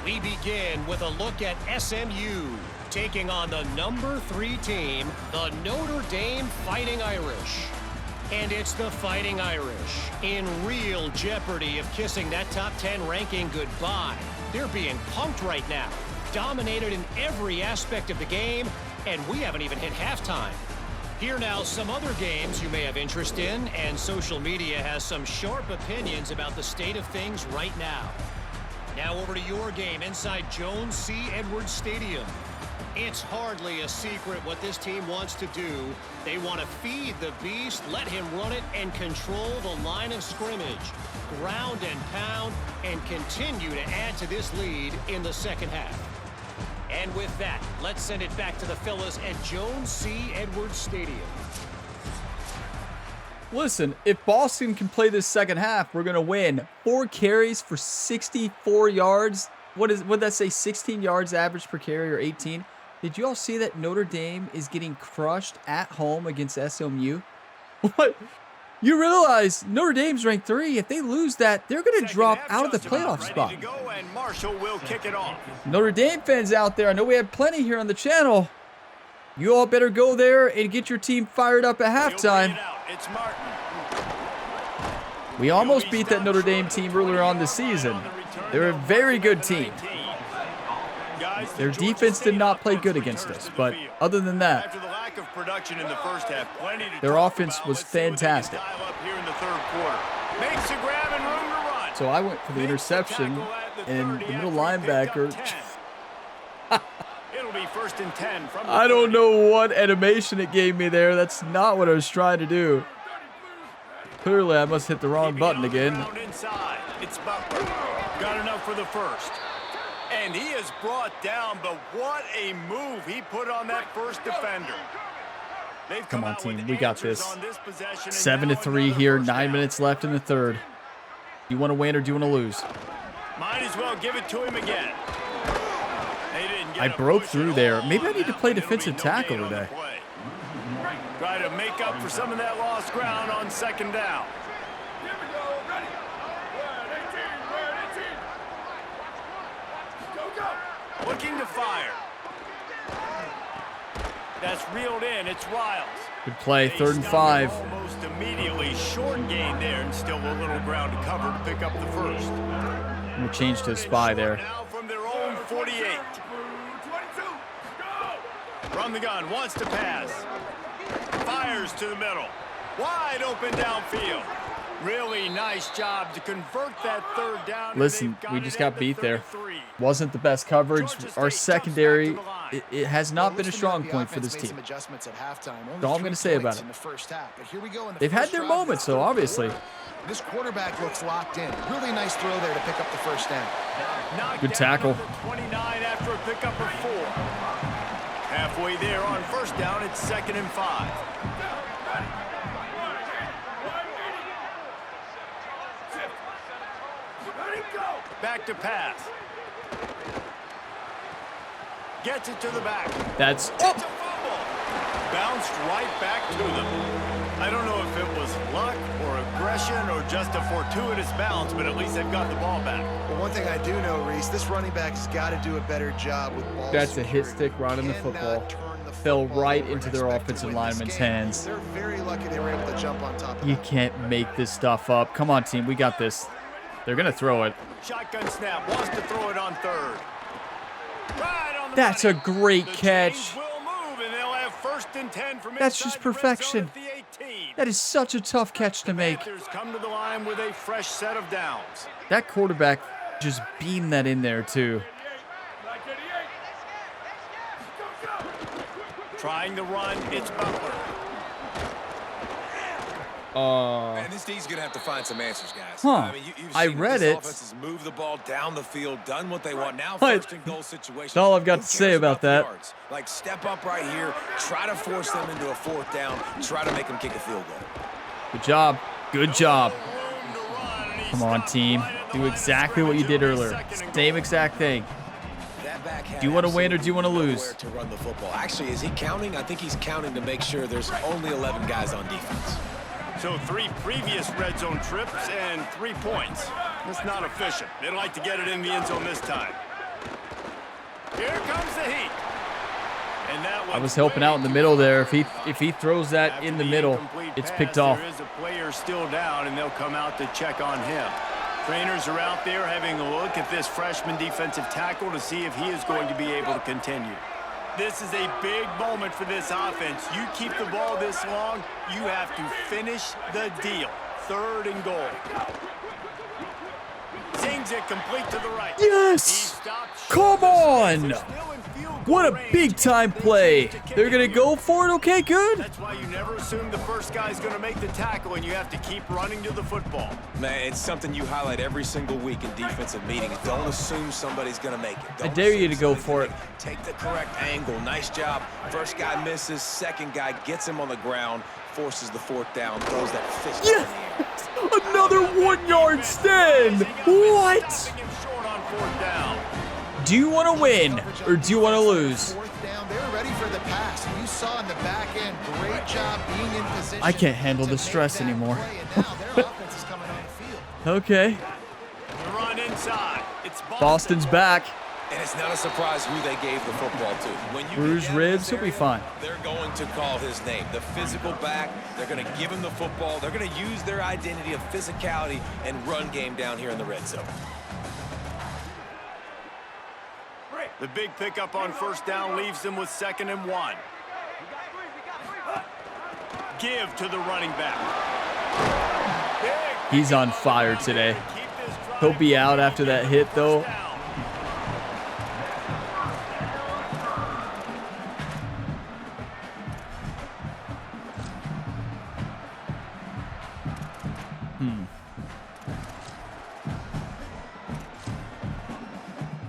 We begin with a look at SMU, taking on the number 3 team, the Notre Dame Fighting Irish. And it's the Fighting Irish in real jeopardy of kissing that top 10 ranking goodbye. They're being punked right now, dominated in every aspect of the game, and we haven't even hit halftime. Here now, some other games you may have interest in, and social media has some sharp opinions about the state of things right now. Now over to your game inside Jones C. Edwards Stadium. It's hardly a secret what this team wants to do. They want to feed the beast, let him run it, and control the line of scrimmage. Ground and pound, and continue to add to this lead in the second half. And with that, let's send it back to the fellas at Jones C. Edwards Stadium. Listen, if Boston can play this second half, we're going to win. 4 carries for 64 yards. Would that say 16 yards average per carry or 18? Did you all see that Notre Dame is getting crushed at home against SMU? What? You realize Notre Dame's ranked 3. If they lose that, they're going to drop out of the playoff spot. Notre Dame fans out there, I know we have plenty here on the channel. You all better go there and get your team fired up at halftime. We almost beat that Notre Dame team earlier on this season. They're a very good team. Their defense did not play good against us, but other than that, their offense was fantastic. So I went for the interception, and the middle linebacker, I don't know what animation it gave me there. That's not what I was trying to do. Clearly, I must hit the wrong button again. Got enough for the first. And he is brought down, but what a move he put on that first defender. Come on, team. We got this. 7-3 here. 9 minutes left in the third. Do you want to win or do you want to lose? Might as well give it to him again. I broke through there. Maybe I need to play defensive tackle today. Try to make up for some of that lost ground on second down. Looking to fire. That's reeled in. It's Riles. Good play. 3rd and 5. Almost immediately short gain there, and still a little ground to cover to pick up the first. I'm going to change to a spy there. Now from their own 48. From the gun, wants to pass. Fires to the middle. Wide open downfield. Really nice job to convert that 3rd down. Listen, we just got beat there. Wasn't the best coverage. Our secondary, it has not been a strong point for this team. That's all I'm going to say about it. They've had their moments, though, obviously. This quarterback looks locked in. Really nice throw there to pick up the first down. Good tackle. 29 after a pickup of 4. Halfway there on first down, it's 2nd and 5. Back to pass. Gets it to the back. That's oh. Bounced right back to them. I don't know if it was luck or aggression or just a fortuitous bounce, but at least they've got the ball back. Well, one thing I do know, Reese, this running back has got to do a better job with ball. That's a hit stick running the football. Fell right into their offensive lineman's hands. They're very lucky they were able to jump on top of You that. can't make this stuff up. Come on, team. We got this. They're going to throw it. Shotgun snap. Wants to throw it on 3rd. Right on the That's money. a great The catch. chains will move, and they'll have 1st and 10 from That's inside just the red perfection. zone at the 18. That is such a tough catch to make. Panthers come to the line with a fresh set of downs. That quarterback just beamed that in there, too. Trying to run, it's Butler. Man, this D's gonna have to find some answers, guys. Huh. I mean, you've I seen read this it. offense has moved the ball down the field, done what they want. Now What? first and goal situation. That's all I've got Who to say cares about the that. yards? Like, step up right here, try to force them into a fourth down, try to make them kick a field goal. Good job. Good job. Come on, team. Do exactly what you did earlier. Same exact thing. Do you want to win or do you want to lose? To run the football. Actually, is he counting? I think he's counting to make sure there's only 11 guys on defense. So 3 previous red zone trips and 3 points. That's not efficient. They'd like to get it in the end zone this time. Here comes the heat. And that I was helping out in the middle there. If he throws that in the middle, it's picked off. There is a player still down, and they'll come out to check on him. Trainers are out there having a look at this freshman defensive tackle to see if he is going to be able to continue. This is a big moment for this offense. You keep the ball this long, you have to finish the deal. 3rd and goal. Sings it complete to the right. Yes! Come on! What a big-time play. They're going to go for it? Okay, good. That's why you never assume the first guy's going to make the tackle, and you have to keep running to the football. Man, it's something you highlight every single week in defensive meetings. Don't assume somebody's going to make it. I dare you to go for it. Take the correct angle. Nice job. First guy misses. Second guy gets him on the ground, forces the 4th down, throws that fist in the air. Another 1-yard stand. What? Do you want to win or do you want to lose? 4th down. They were ready for the pass. You saw in the back end, great job being in position. I can't handle the stress anymore. Okay. Run inside. It's Boston's back. And it's not a surprise who they gave the football to. When you Bruised ribs, he'll be fine. They're going to call his name. The physical back, they're going to give him the football. They're going to use their identity of physicality and run game down here in the red zone. The big pickup on 1st down leaves them with 2nd and 1. Give to the running back. He's on fire today. He'll be out after that hit, though.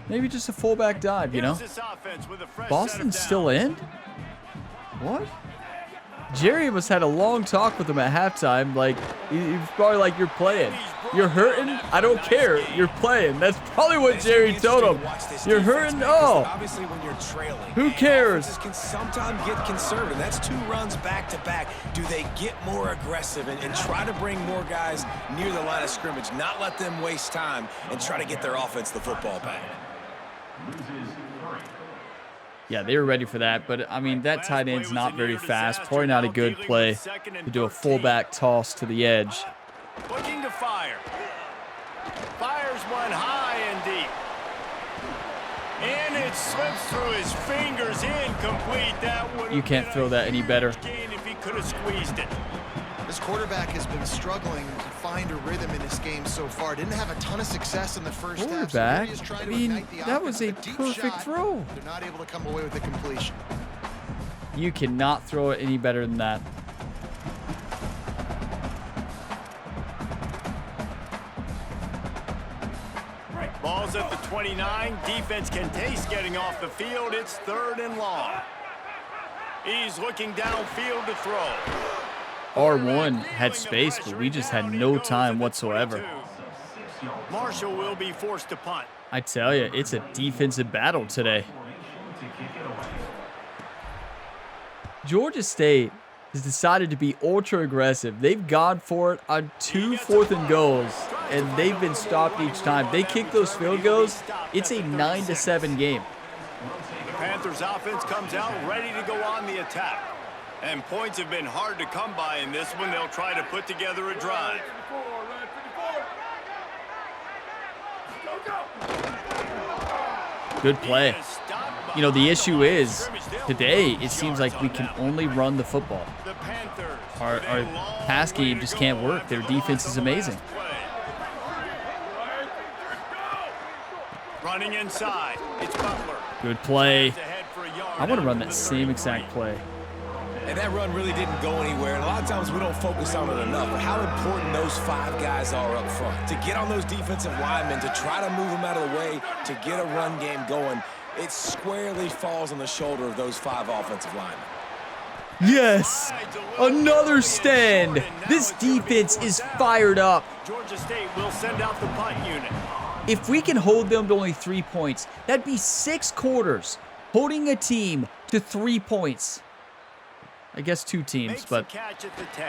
Maybe just a fullback dive, you know? Boston's still in? What? Jerry must have had a long talk with him at halftime. Like, he's probably like, you're playing. You're hurting? I don't care. You're playing. That's probably what Jerry told him. You're hurting? Oh. Obviously, when you're trailing, who cares? Offenses can sometimes get conservative. That's 2 runs back to back. Do they get more aggressive and try to bring more guys near the line of scrimmage, not let them waste time and try to get their offense the football back? Yeah, they were ready for that, but I mean, that tight end's not very fast. Probably not a good play to do a fullback toss to the edge. Looking to fire. Fires one high and deep. And it slips through his fingers, incomplete. That would You can't throw that any better. If he could have squeezed it. This quarterback has been struggling to find a rhythm in this game so far. Didn't have a ton of success in the first half. Quarterback? I mean, that was a perfect throw. They're not able to come away with the completion. You cannot throw it any better than that. Ball's at the 29. Defense can taste getting off the field. It's 3rd and long. He's looking downfield to throw. R1 had space, but we just had no time whatsoever. Marshall will be forced to punt. I tell you, it's a defensive battle today. Georgia State has decided to be ultra aggressive. They've gone for it on 2 4th and goals, and they've been stopped each time. They kick those field goals, it's a 9-7 game. The Panthers offense comes out ready to go on the attack. And points have been hard to come by in this one. They'll try to put together a drive. Good play. You know, the issue is, today, it seems like we can only run the football. Our pass game just can't work. Their defense is amazing. Running inside. It's Butler. Good play. I want to run that same exact play. And that run really didn't go anywhere. And a lot of times we don't focus on it enough, but how important those 5 guys are up front. To get on those defensive linemen, to try to move them out of the way, to get a run game going, it squarely falls on the shoulder of those 5 offensive linemen. Yes, another stand. This defense is fired up. Georgia State will send out the punt unit. If we can hold them to only 3 points, that'd be 6 quarters holding a team to 3 points. I guess 2 teams, Makes but the catch at the 10.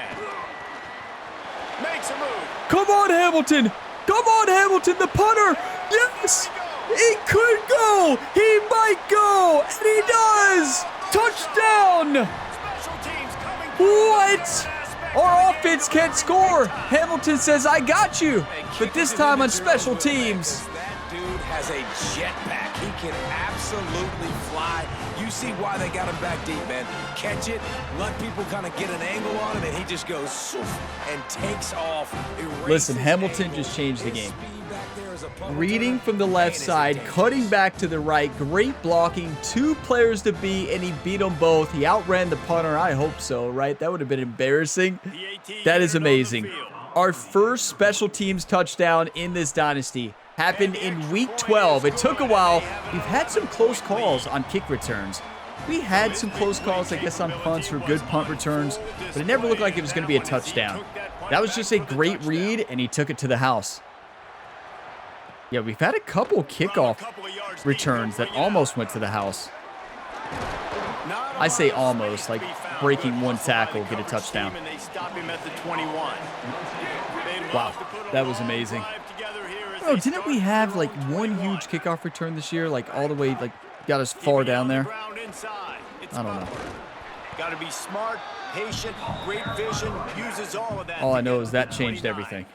Makes a move. come on, Hamilton. Come on, Hamilton, the punter. Yes, he could go. He might go, and he does. Touchdown. Special teams coming. What? Our offense can't score. Hamilton says, I got you. But this time on special teams. That dude has a jetpack. He can absolutely fly. You see why they got him back deep, man. Catch it, let people kind of get an angle on him, and he just goes and takes off. Listen, Hamilton just changed the game. Reading from the left side, cutting back to the right, great blocking, 2 players to beat, and he beat them both. He outran the punter. I hope so, right? That would have been embarrassing. That is amazing. Our first special teams touchdown in this dynasty happened in week 12. It took a while. We've had some close calls on kick returns. We had some close calls, I guess, on punts for good punt returns, but it never looked like it was going to be a touchdown. That was just a great read, and he took it to the house. Yeah, we've had a couple kickoff returns that almost went to the house. I say almost, like breaking one tackle, get a touchdown. Wow, that was amazing. Oh, didn't we have like one huge kickoff return this year, like all the way, like got us far down there? I don't know. Got to be smart, patient, great vision, uses all of that. All I know is that changed everything.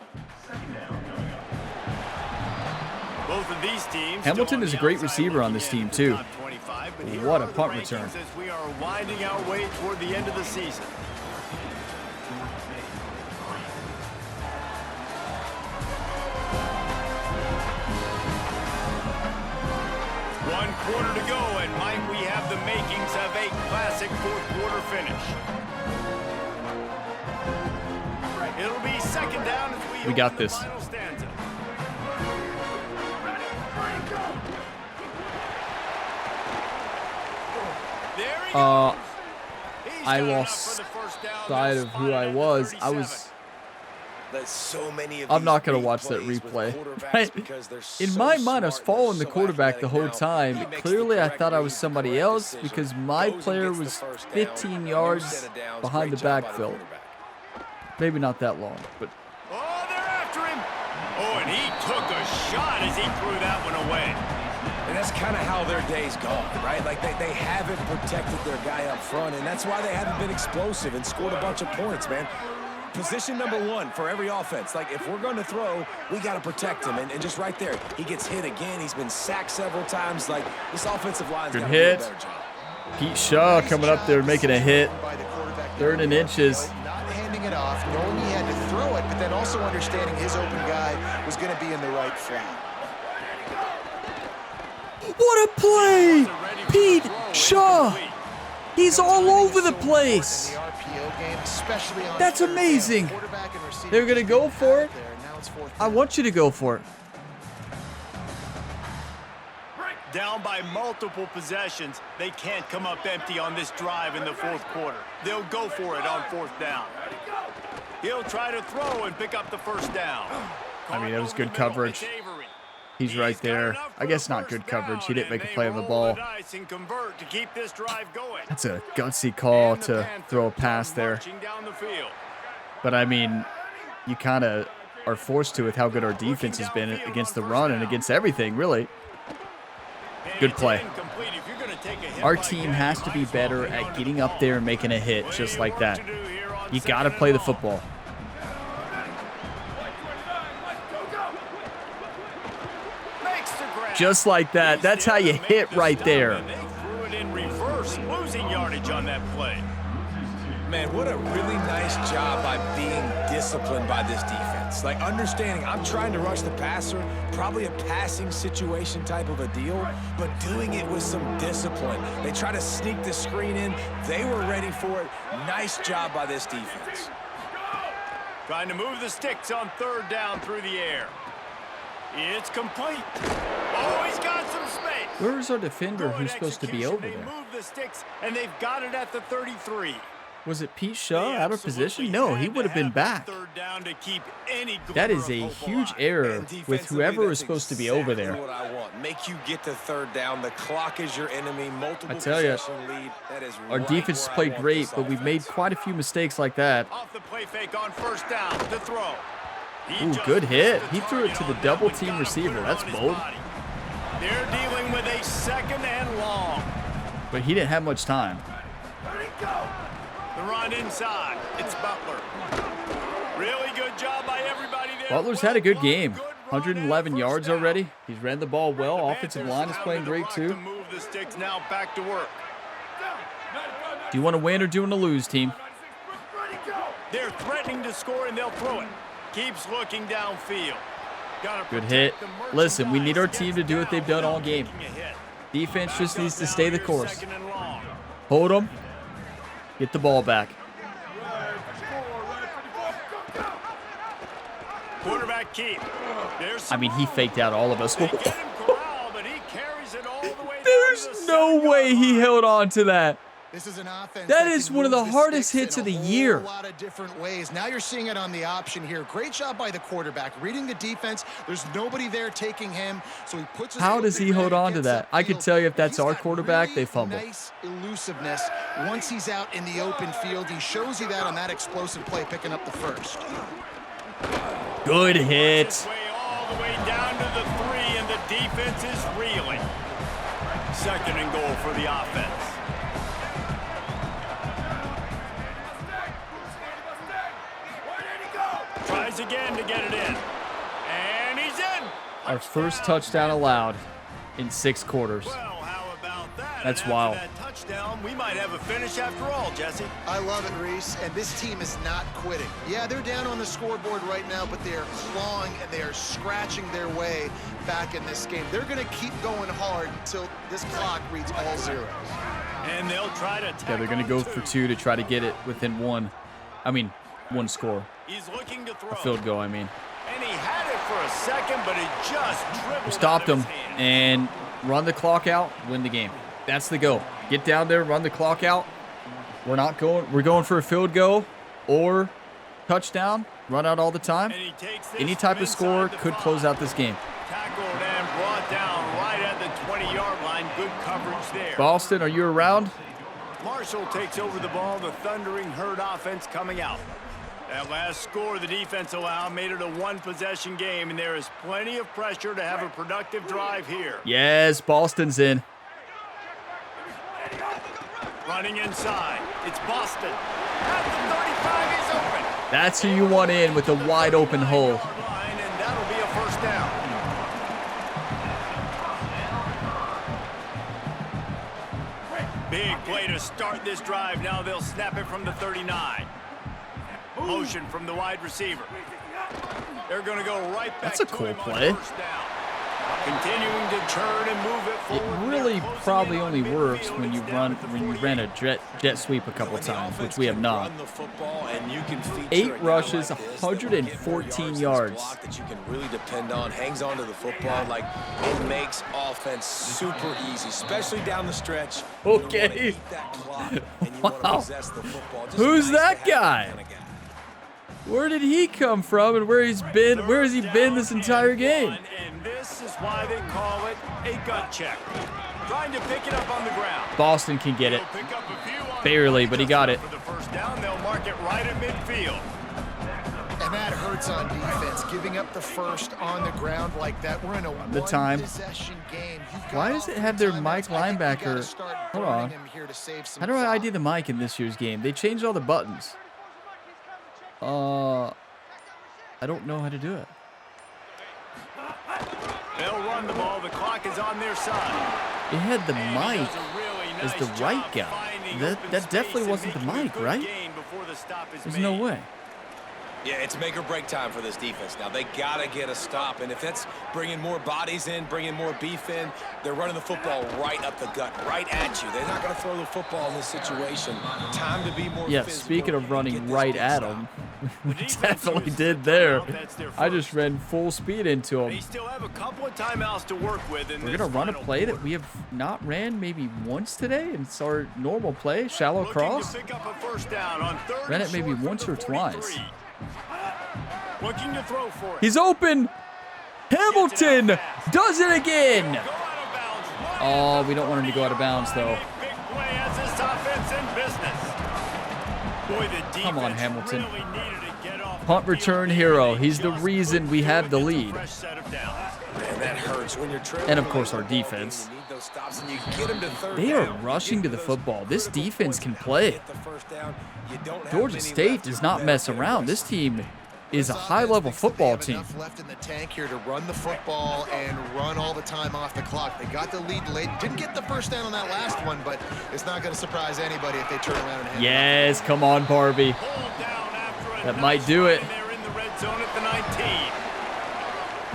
Both of these teams. Hamilton is a great receiver on this team too. What a punt return. As we are winding our way toward the end of the season. One quarter to go, and might we have the makings of a classic fourth quarter finish. It'll be second down as we got this. Final stanza. I lost sight of who I was. I'm not going to watch that replay. Right? In my mind, I was following the quarterback the whole time. Clearly, I thought I was somebody else because my player was 15 yards behind the backfield. Maybe not that long, but... Oh, they're after him. Oh, and he took a shot as he threw that one away. And that's kind of how their day's gone, right? Like they haven't protected their guy up front, and that's why they haven't been explosive and scored a bunch of points, man. Position number 1 for every offense. Like, if we're going to throw, we got to protect him. And just right there, he gets hit again. He's been sacked several times. Like, this offensive line's got to do a better job. Pete Shaw coming up there making a hit. 3rd and inches. Not handing it off, knowing he had to throw it, but then also understanding his open guy was going to be in the right flat. What a play! Pete Shaw! He's all over the place. That's amazing. They're going to go for it. I want you to go for it. Down by multiple possessions, they can't come up empty on this drive in the fourth quarter. They'll go for it on 4th down. He'll try to throw and pick up the first down. I mean, that was good coverage. He's right there. I guess not good coverage. He didn't make a play on the ball. That's a gutsy call to throw a pass there. But, I mean, you kind of are forced to with how good our defense has been against the run and against everything, really. Good play. Our team has to be better at getting up there and making a hit just like that. You got to play the football. Just like that. That's how you hit right there. They threw it in reverse, losing yardage on that play. Man, what a really nice job by being disciplined by this defense. Like, understanding I'm trying to rush the passer, probably a passing situation type of a deal, but doing it with some discipline. They try to sneak the screen in. They were ready for it. Nice job by this defense. Trying to move the sticks on third down through the air. It's complete. Oh, he's got some space. Where is our defender who's supposed to be over They there? move the sticks, and they've got it at the 33. Was it Pete Shaw out of position? No, he would have been back. That is a huge error with whoever was supposed to be over there. What I want. Make you get to third down. The clock is your enemy. Multiple I tell you, possession lead. That is our right defense where I played want great, this but we've made offense. quite a few mistakes like that. Off the play fake on first down to throw. Ooh, good hit. He threw it to the double team receiver. That's bold. They're dealing with a second and long. But he didn't have much time. The run inside. It's Butler. Really good job by everybody there. Butler's had a good game. 111 yards already. He's ran the ball well. Offensive line is playing great too. Move the sticks now back to work. Do you want to win or do you want to lose, team? They're threatening to score and they'll throw it. Keeps looking downfield. Good hit. Listen, we need our team to do what they've done all game. Defense just needs to stay the course. Hold them. Get the ball back. Quarterback keep. I mean, he faked out all of us. There's no way he held on to that. This is an offense that is one of the hardest hits of the year. A lot of different ways. Now you're seeing it on the option here. Great job by the quarterback. Reading the defense. There's nobody there taking him, so he puts his How does he hold on to that? I could tell you if that's our quarterback, they fumble. Nice elusiveness. Once he's out in the open field, he shows you that on that explosive play, picking up the first. Good hit. All the way down to the 3, and the defense is reeling. Second and goal for the offense. Tries again to get it in. And he's in. Our first touchdown allowed in 6 quarters. Well, how about that? That's And after wild. that touchdown, we might have a finish after all, Jesse. I love it, Reese, and this team is not quitting. Yeah, they're down on the scoreboard right now, but they are clawing and they are scratching their way back in this game. They're going to keep going hard until this clock reads all zeros. And they'll try to Yeah, they're going to go for 2 to try to get it within 1. I mean, 1 score. He's looking to throw. A field goal, I mean. And he had it for a second, but it just dribbled. We stopped out of him his hand. and run the clock out, win the game. That's the goal. Get down there, run the clock out. We're going for a field goal or touchdown. Run out all the time. And he takes this Any type of score inside the could 5. close out this game. Tackled and brought down right at the 20-yard line. Good coverage there. Boston, are you around? Marshall takes over the ball. The Thundering Herd offense coming out. That last score the defense allowed made it a 1-possession game, and there is plenty of pressure to have a productive drive here. Yes, Boston's in. Running inside. It's Boston. At the 35, he's open. That's who you want in with a wide open hole. Line, and that'll be a first down. Big play to start this drive. Now they'll snap it from the 39. Motion from the wide receiver. They're going to go right back That's a to cool him on play. first down. Continuing to turn and move it It forward. really They're closing probably in on only works midfield. when you It's down at the 48. ran a jet sweep a couple When the times, offense which we have can not. run the football and you can feature 8 a guy rushes, like this 114 that will get more yards. to this block that you can really depend on, hangs on to the football. Like, it makes offense super easy, especially down the stretch. You wanna Okay. eat that clock and you wanna Wow. possess the football. Just Who's nice that to have guy? kind of guy. Where did he come from and where has he been this entire game? And this is why they call it a gut check. Trying to pick it up on the ground. Boston can get it. He'll pick up a few on Barely, the but he got it. For the first down, they'll mark it right at midfield. And that hurts on defense, giving up the first on the ground like that. We're in a The time. one-possession game. You've got Why does it have offensive their timeouts. Mike I think you gotta linebacker? start Hold burning on. him here to save some How do I clock. ID the mic in this year's game? They changed all the buttons. I don't know how to do it. They'll run the ball. The clock is on their side. It had the And he mic does a really as nice the right job guy. finding That definitely wasn't the mic, right? There's no way. Yeah, it's make or break time for this defense. Now, they got to get a stop, and if that's bringing more bodies in, bringing more beef in, they're running the football right up the gut, right at you. They're not going to throw the football in this situation. Time to be more Yeah, physical speaking of running right at him, we definitely did there. I just ran full speed into him. They still have a couple of timeouts to work with. We're going to run a play that we have not ran maybe once today, and it's our normal play, shallow cross. Ran it maybe once or twice. Looking to throw for it. He's open. Hamilton does it again. Oh, we don't want him to go out of bounds, though. Big play as this offense in business. Boy, the Come on, defense Hamilton. really needed to get off Punt the return field. hero. He's the reason we have the lead. Fresh set of downs. Man, that hurts when you're trailing. And, of course, our defense. You need those stops and you get them to third They are down. rushing to the football. This defense can play. Get the first down. You don't have Georgia many State left. does not You mess better get around. it. This team is a This offense high-level thinks that they football have team. enough left in the tank here to run the football and run all the time off the clock. They got the lead late. Didn't get the first down on that last one, but it's not going to surprise anybody if they turn around and hand it Yes, come on, Barbie. Pulled down after a That nice might do run, it. and they're in the red zone at the 19.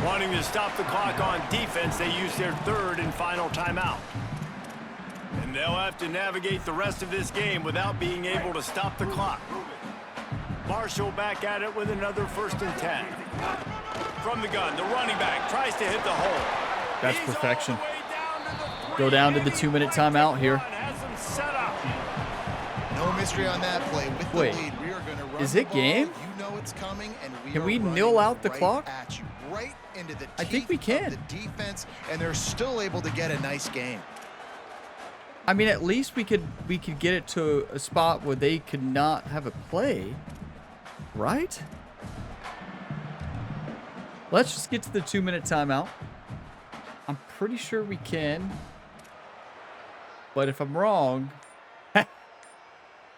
Wanting to stop the clock on defense, they use their third and final timeout. And they'll have to navigate the rest of this game without being able to stop the clock. Marshall back at it with another 1st and 10. From the gun, the running back tries to hit the hole. That's He's all perfection. the way down to the Go down to the 2-minute timeout here. Has him set up. No mystery on that play. With the Wait, lead, we are going to run is the it ball. game? You know it's coming, and Can are we running nil out the right clock? At you, right into the I think we teeth of can. the defense, and they're still able to get a nice game. I mean, at least we could get it to a spot where they could not have a play, right? Let's just get to the 2-minute timeout. I'm pretty sure we can. But if I'm wrong,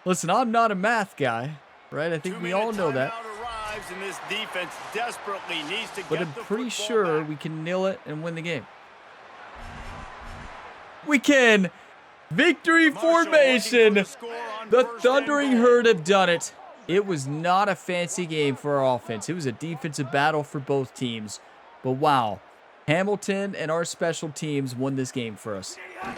listen, I'm not a math guy, right? I think we all know that. Arrives and this defense desperately needs to But get I'm the pretty football sure back. we can nil it and win the game. We can! Victory Marshall looking for formation! the score on The first and Thundering goal. Herd have done it. It was not a fancy game for our offense. It was a defensive battle for both teams. But wow, Hamilton and our special teams won this game for us.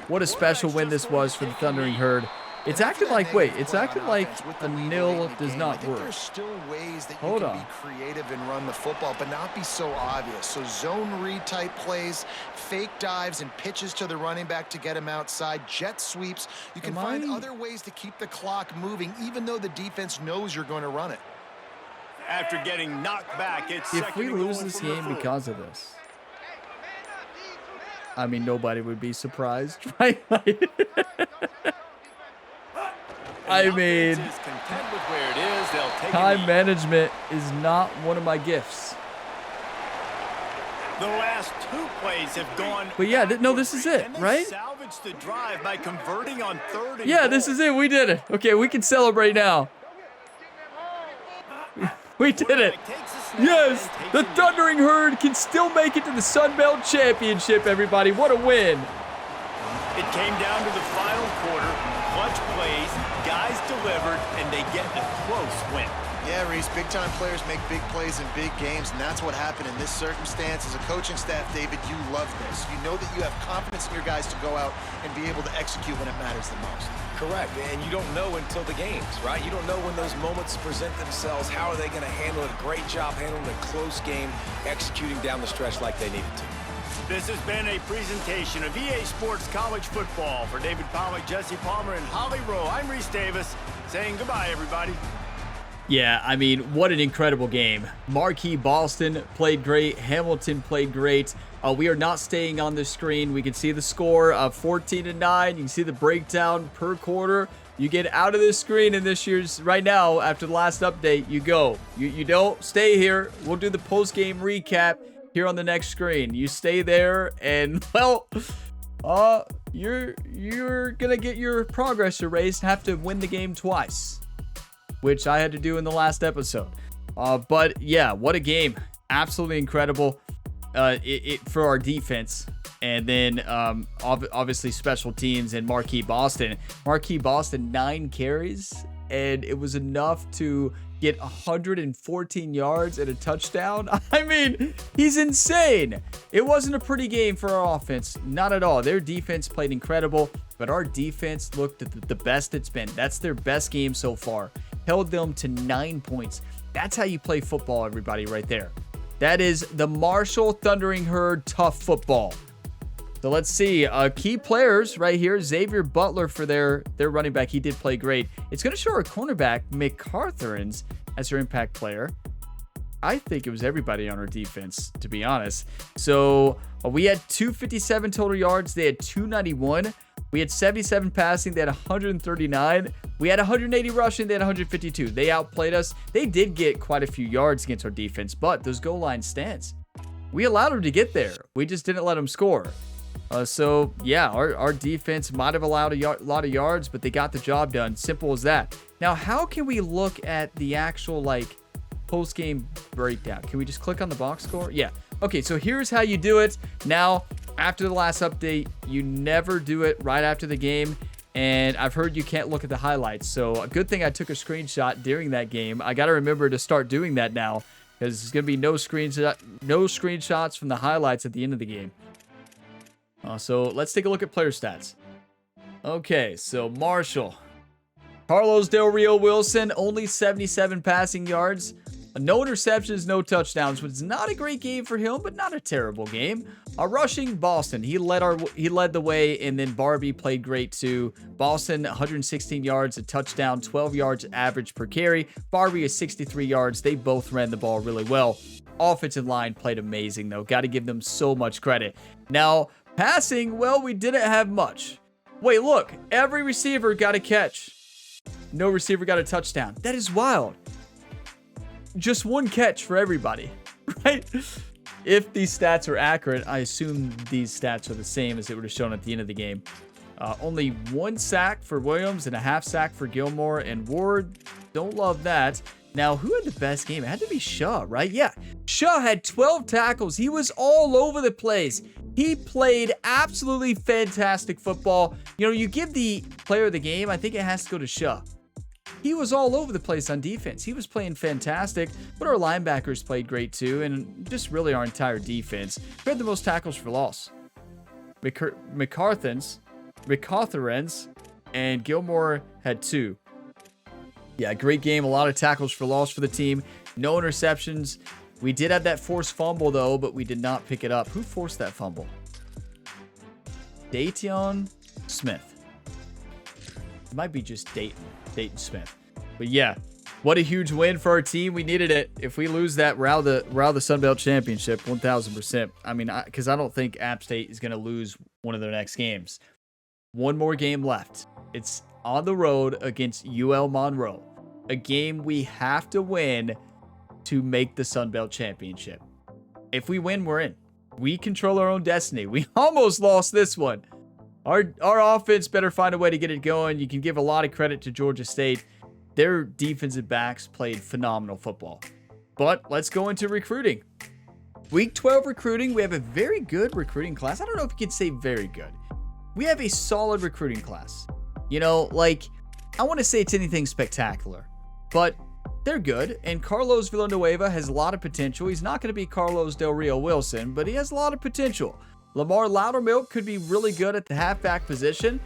What a special win this was for the Thundering Herd. It's acting like, wait, it's acting like a nil does not work. There's still ways that Hold you can on. be creative and run the football, but not be so obvious. So zone read type plays, fake dives and pitches to the running back to get him outside, jet sweeps. You can find other ways to keep the clock moving, even though the defense knows you're going to run it. After getting knocked back, it's If second we and goal lose this from the game 4. because of this, I mean, nobody would be surprised, right? I mean, Offense is content with where it is. They'll take a time knee. management is not one of my gifts. The last 2 plays have gone. But yeah, no, this is it, and they right? salvaged the drive by converting on 3rd and Yeah, goal. this is it. We did it. Okay, we can celebrate now. We did it. Takes a snap Yes, and takes the a knee. Thundering Herd can still make it to the Sun Belt Championship, everybody. What a win. It came down to the final quarter. Clutch plays, guys delivered, and they get a close win. Yeah, Reese, big-time players make big plays in big games, and that's what happened in this circumstance. As a coaching staff, David, you love this. You know that you have confidence in your guys to go out and be able to execute when it matters the most. Correct, and you don't know until the games, right? You don't know when those moments present themselves. How are they going to handle it? Great job handling a close game, executing down the stretch like they needed to. This has been a presentation of EA Sports College Football. For David Pollack, Jesse Palmer, and Holly Rowe, I'm Reese Davis, saying goodbye, everybody. Yeah, I mean, what an incredible game. Marquis Boston played great. Hamilton played great. We are not staying on the screen. We can see the score of 14-9. You can see the breakdown per quarter. You get out of this screen in this year's, right now, after the last update, you go. You don't stay here. We'll do the post-game recap here on the next screen. You stay there, and, well, you're gonna get your progress erased and have to win the game twice, which I had to do in the last episode. But yeah, what a game. Absolutely incredible for our defense. And then obviously special teams and Marquis Boston. Marquis Boston, 9 carries, and it was enough to get 114 yards and a touchdown. I mean, he's insane. It wasn't a pretty game for our offense. Not at all. Their defense played incredible, but our defense looked at the best it's been. That's their best game so far. Held them to 9 points. That's how you play football, everybody, right there. That is the Marshall Thundering Herd tough football. So let's see. Key players right here. Xavier Butler for their running back. He did play great. It's going to show our cornerback, McCartherins, as their impact player. I think it was everybody on our defense, to be honest. So we had 257 total yards. They had 291. We had 77 passing. They had 139. We had 180 rushing. They had 152. They outplayed us. They did get quite a few yards against our defense, but those goal line stands, we allowed them to get there. We just didn't let them score. So yeah, our defense might have allowed a lot of yards, but they got the job done. Simple as that. Now, how can we look at the actual post-game breakdown? Can we just click on the box score? Yeah. Okay, so here's how you do it. Now, after the last update, you never do it right after the game. And I've heard you can't look at the highlights. So a good thing I took a screenshot during that game. I got to remember to start doing that now, because there's going to be no screenshots from the highlights at the end of the game. So let's take a look at player stats. Okay, so Marshall. Carlos Del Rio Wilson, only 77 passing yards. No interceptions, no touchdowns, which is not a great game for him, but not a terrible game. Rushing, Boston. He led the way, and then Barbie played great too. Boston, 116 yards, a touchdown, 12 yards average per carry. Barbie is 63 yards. They both ran the ball really well. Offensive line played amazing, though. Got to give them so much credit. Now, passing, well, we didn't have much. Wait, look. Every receiver got a catch. No receiver got a touchdown. That is wild. Just one catch for everybody, right? If these stats are accurate, I assume these stats are the same as it would have shown at the end of the game. Only 1 sack for Williams and a half sack for Gilmore and Ward. Don't love that. Now, who had the best game? It had to be Shaw, right? Yeah. Shaw had 12 tackles. He was all over the place. He played absolutely fantastic football. You know, you give the player of the game, I think it has to go to Shaw. He was all over the place on defense. He was playing fantastic, but our linebackers played great too, and just really our entire defense. We had the most tackles for loss. McCartherins, and Gilmore had 2. Yeah, great game. A lot of tackles for loss for the team. No interceptions. We did have that forced fumble, though, but we did not pick it up. Who forced that fumble? Dayton Smith. It might be just Dayton Smith. But yeah, what a huge win for our team. We needed it. If we lose that, we're out of the Sun Belt Championship, 1,000%. I mean, because I don't think App State is going to lose one of their next games. One more game left. It's on the road against UL Monroe. A game we have to win to make the Sun Belt Championship. If we win, we're in. We control our own destiny. We almost lost this one. Our offense better find a way to get it going. You can give a lot of credit to Georgia State. Their defensive backs played phenomenal football. But let's go into recruiting. Week 12 recruiting. We have a very good recruiting class. I don't know if you could say very good. We have a solid recruiting class. You know, I want to say it's anything spectacular, but they're good. And Carlos Villanueva has a lot of potential. He's not going to be Carlos Del Rio Wilson, but he has a lot of potential. Lamar Loudermilk could be really good at the halfback position.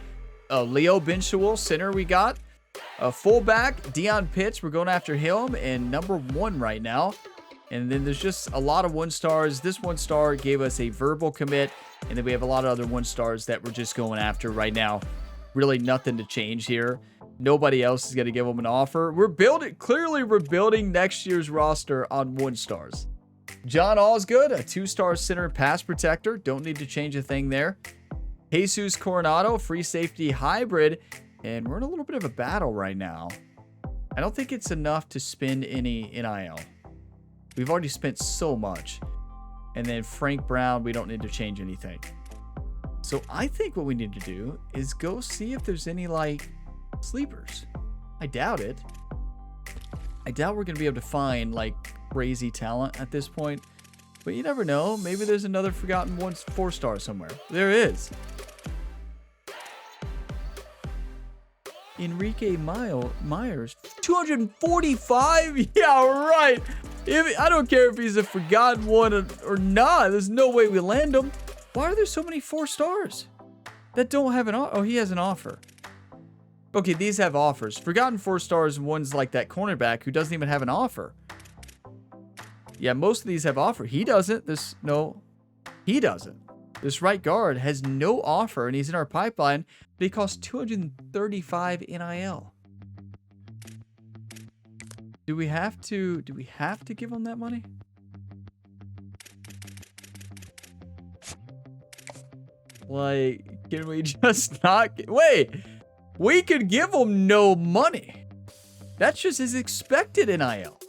Leo Benchawul, center we got. Fullback, Deion Pitts, we're going after him. And number 1 right now. And then there's just a lot of 1-stars. This 1-star gave us a verbal commit. And then we have a lot of other 1-stars that we're just going after right now. Really nothing to change here. Nobody else is going to give them an offer. We're building next year's roster on 1-stars. John Osgood, a 2-star center pass protector. Don't need to change a thing there. Jesus Coronado, free safety hybrid. And we're in a little bit of a battle right now. I don't think it's enough to spend any NIL. We've already spent so much. And then Frank Brown, we don't need to change anything. So I think what we need to do is go see if there's any sleepers. I doubt it. I doubt we're going to be able to find crazy talent at this point. But you never know. Maybe there's another forgotten 4-star somewhere. There is. Enrique Myers, 245? Yeah, right. I don't care if he's a forgotten one or not. There's no way we land him. Why are there so many 4 stars that don't have an offer? Oh, he has an offer. Okay, these have offers. Forgotten 4 stars, one's like that cornerback who doesn't even have an offer. Yeah, most of these have offer. He doesn't. He doesn't. This right guard has no offer, and he's in our pipeline, but he costs 235 NIL. Do we have to give him that money? Like, can we just not wait? We could give him no money. That's just his expected NIL.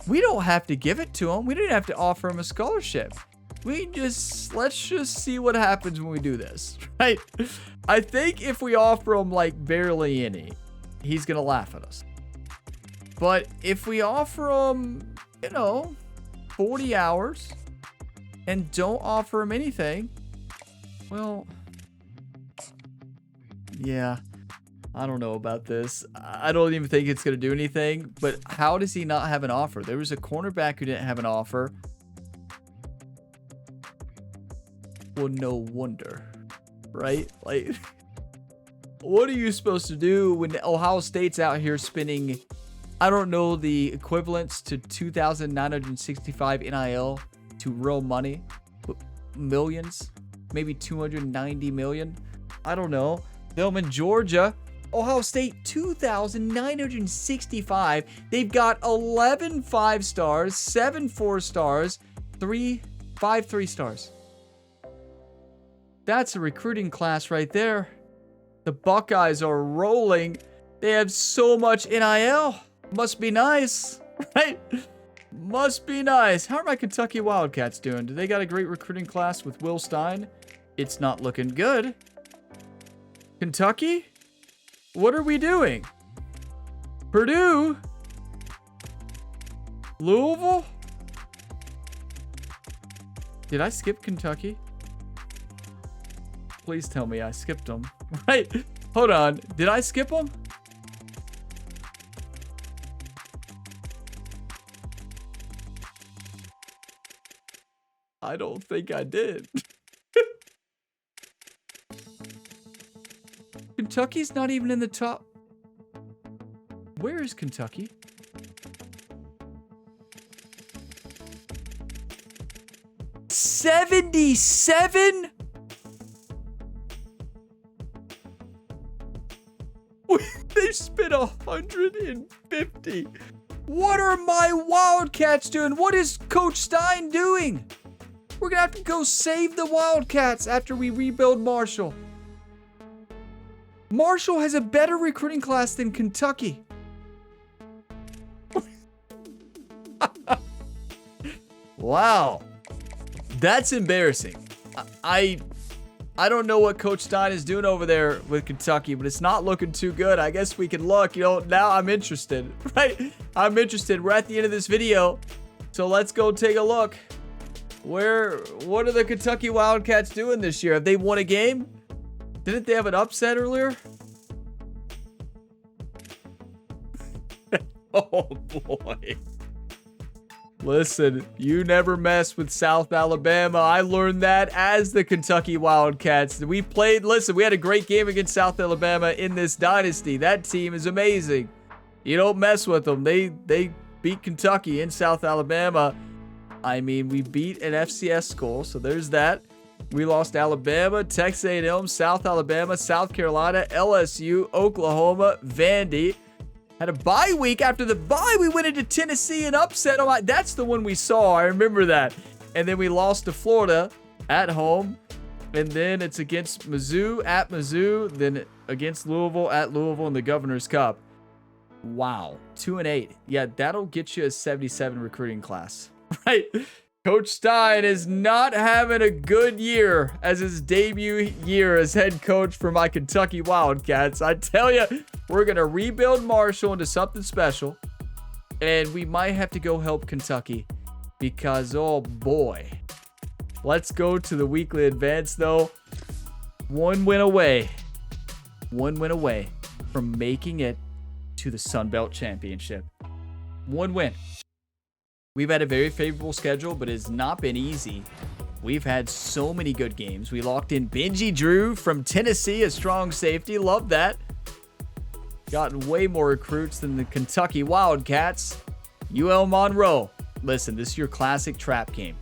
We don't have to give it to him. We didn't have to offer him a scholarship. Let's just see what happens when we do this, right? I think if we offer him like barely any, he's gonna laugh at us. But if we offer him, 40 hours and don't offer him anything, well, yeah, I don't know about this. I don't even think it's gonna do anything, but how does he not have an offer? There was a cornerback who didn't have an offer. Well, no wonder, right? Like, what are you supposed to do when Ohio State's out here spending, I don't know the equivalents to 2,965 NIL to real money, millions, maybe 290 million. I don't know. Them in Georgia, Ohio State 2,965. They've got 11 5-stars, 7 4-stars, 5 3-stars. That's a recruiting class right there. The Buckeyes are rolling. They have so much NIL. Must be nice, right? Must be nice. How are my Kentucky Wildcats doing? Do they got a great recruiting class with Will Stein? It's not looking good. Kentucky? What are we doing? Purdue? Louisville? Did I skip Kentucky? Please tell me I skipped them. Right? Hold on. Did I skip them? I don't think I did. Kentucky's not even in the top. Where is Kentucky? $77? They spent $150. What are my Wildcats doing? What is Coach Stein doing? We're gonna have to go save the Wildcats after we rebuild Marshall. Marshall has a better recruiting class than Kentucky. Wow. That's embarrassing. I don't know what Coach Stein is doing over there with Kentucky, but it's not looking too good. I guess we can look. Now I'm interested, right? I'm interested. We're at the end of this video, so let's go take a look. What are the Kentucky Wildcats doing this year? Have they won a game? Didn't they have an upset earlier? Oh, boy. Listen, you never mess with South Alabama. I learned that as the Kentucky Wildcats. We had a great game against South Alabama in this dynasty. That team is amazing. You don't mess with them. They beat Kentucky in South Alabama. I mean, we beat an FCS school, so there's that. We lost Alabama, Texas A&M, South Alabama, South Carolina, LSU, Oklahoma, Vandy. Had a bye week. After the bye, we went into Tennessee and upset them. That's the one we saw. I remember that. And then we lost to Florida at home. And then it's against Mizzou at Mizzou. Then against Louisville at Louisville in the Governor's Cup. Wow. 2-8. Yeah, that'll get you a 77 recruiting class. Right? Coach Stein is not having a good year as his debut year as head coach for my Kentucky Wildcats. I tell you, we're going to rebuild Marshall into something special. And we might have to go help Kentucky because, oh boy, Let's go to the weekly advance, though. One win away. One win away from making it to the Sun Belt Championship. One win. We've had a very favorable schedule, but it's not been easy. We've had so many good games. We locked in Benji Drew from Tennessee, a strong safety. Love that. Gotten way more recruits than the Kentucky Wildcats. UL Monroe. Listen, this is your classic trap game.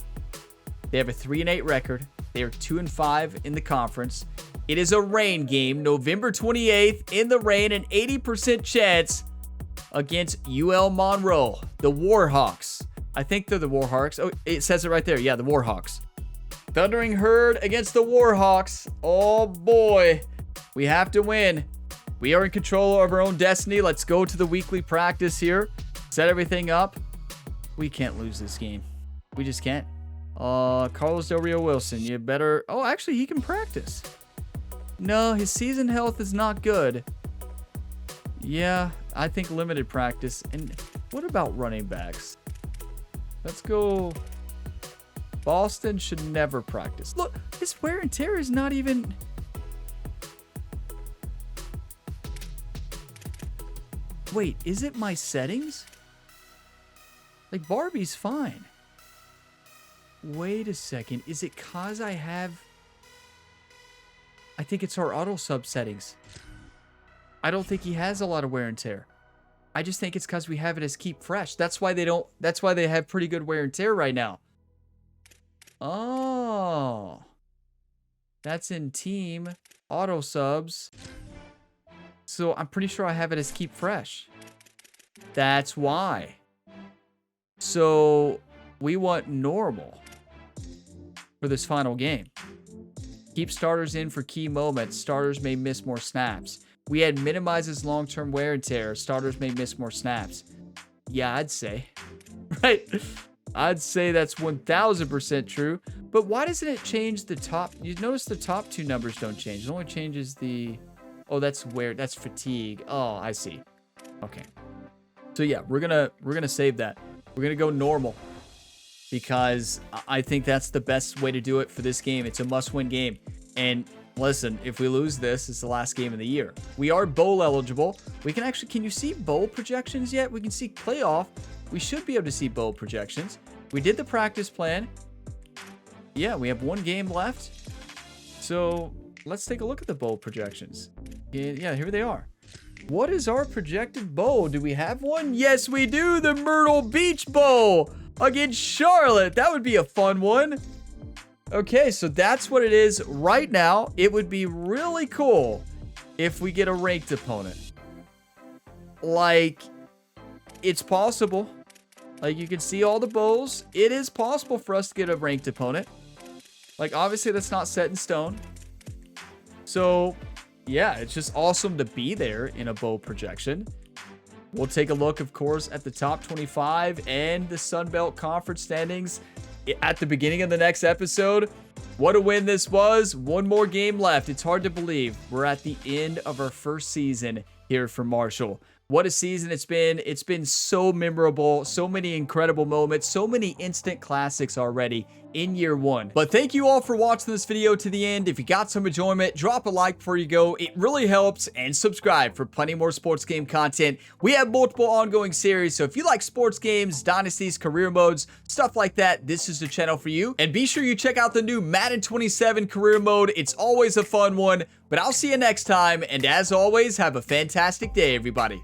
They have a 3-8 record. They are 2-5 in the conference. It is a rain game, November 28th in the rain, an 80% chance against UL Monroe, the Warhawks. I think they're the Warhawks. Oh, it says it right there. Yeah, the Warhawks. Thundering Herd against the Warhawks. Oh boy, we have to win. We are in control of our own destiny. Let's go to the weekly practice here. Set everything up. We can't lose this game. We just can't. Carlos Del Rio Wilson, you better... Oh, actually, he can practice. No, his season health is not good. Yeah, I think limited practice. And what about running backs? Let's go... Boston should never practice. Look, his wear and tear is not even... Wait, is it my settings? Like, Barbie's fine. Wait a second. Is it cause I have... I think it's our auto sub settings. I don't think he has a lot of wear and tear. I just think it's because we have it as keep fresh. That's why they don't... That's why they have pretty good wear and tear right now. Oh. That's in team. Auto subs. So I'm pretty sure I have it as keep fresh. That's why. So we want normal for this final game. Keep starters in for key moments. Starters may miss more snaps. We had minimizes long-term wear and tear. Starters may miss more snaps. Yeah, I'd say. Right? I'd say that's 1000% true. But why doesn't it change the top? You notice the top two numbers don't change. It only changes the... Oh, that's wear. That's fatigue. Oh, I see. Okay. So yeah, we're gonna save that. We're gonna go normal because I think that's the best way to do it for this game. It's a must-win game. And listen, if we lose this, it's the last game of the year. We are bowl eligible. We can actually... Can you see bowl projections yet? We can see playoff. We should be able to see bowl projections. We did the practice plan. Yeah, we have one game left. So let's take a look at the bowl projections. Yeah, here they are. What is our projected bowl? Do we have one? Yes, we do. The Myrtle Beach Bowl against Charlotte. That would be a fun one. Okay, so that's what it is right now. It would be really cool if we get a ranked opponent. Like, it's possible. Like, you can see all the bowls. It is possible for us to get a ranked opponent. Like, obviously, that's not set in stone. So... yeah, it's just awesome to be there in a bowl projection. We'll take a look, of course, at the top 25 and the Sun Belt Conference standings at the beginning of the next episode. What a win this was. One more game left. It's hard to believe we're at the end of our first season here for Marshall. What a season it's been. It's been so memorable, so many incredible moments, so many instant classics already in year one. But thank you all for watching this video to the end. If you got some enjoyment, drop a like before you go. It really helps, and subscribe for plenty more sports game content. We have multiple ongoing series, so if you like sports games, dynasties, career modes, stuff like that, this is the channel for you. And be sure you check out the new Madden 27 career mode. It's always a fun one, but I'll see you next time. And as always, have a fantastic day, everybody.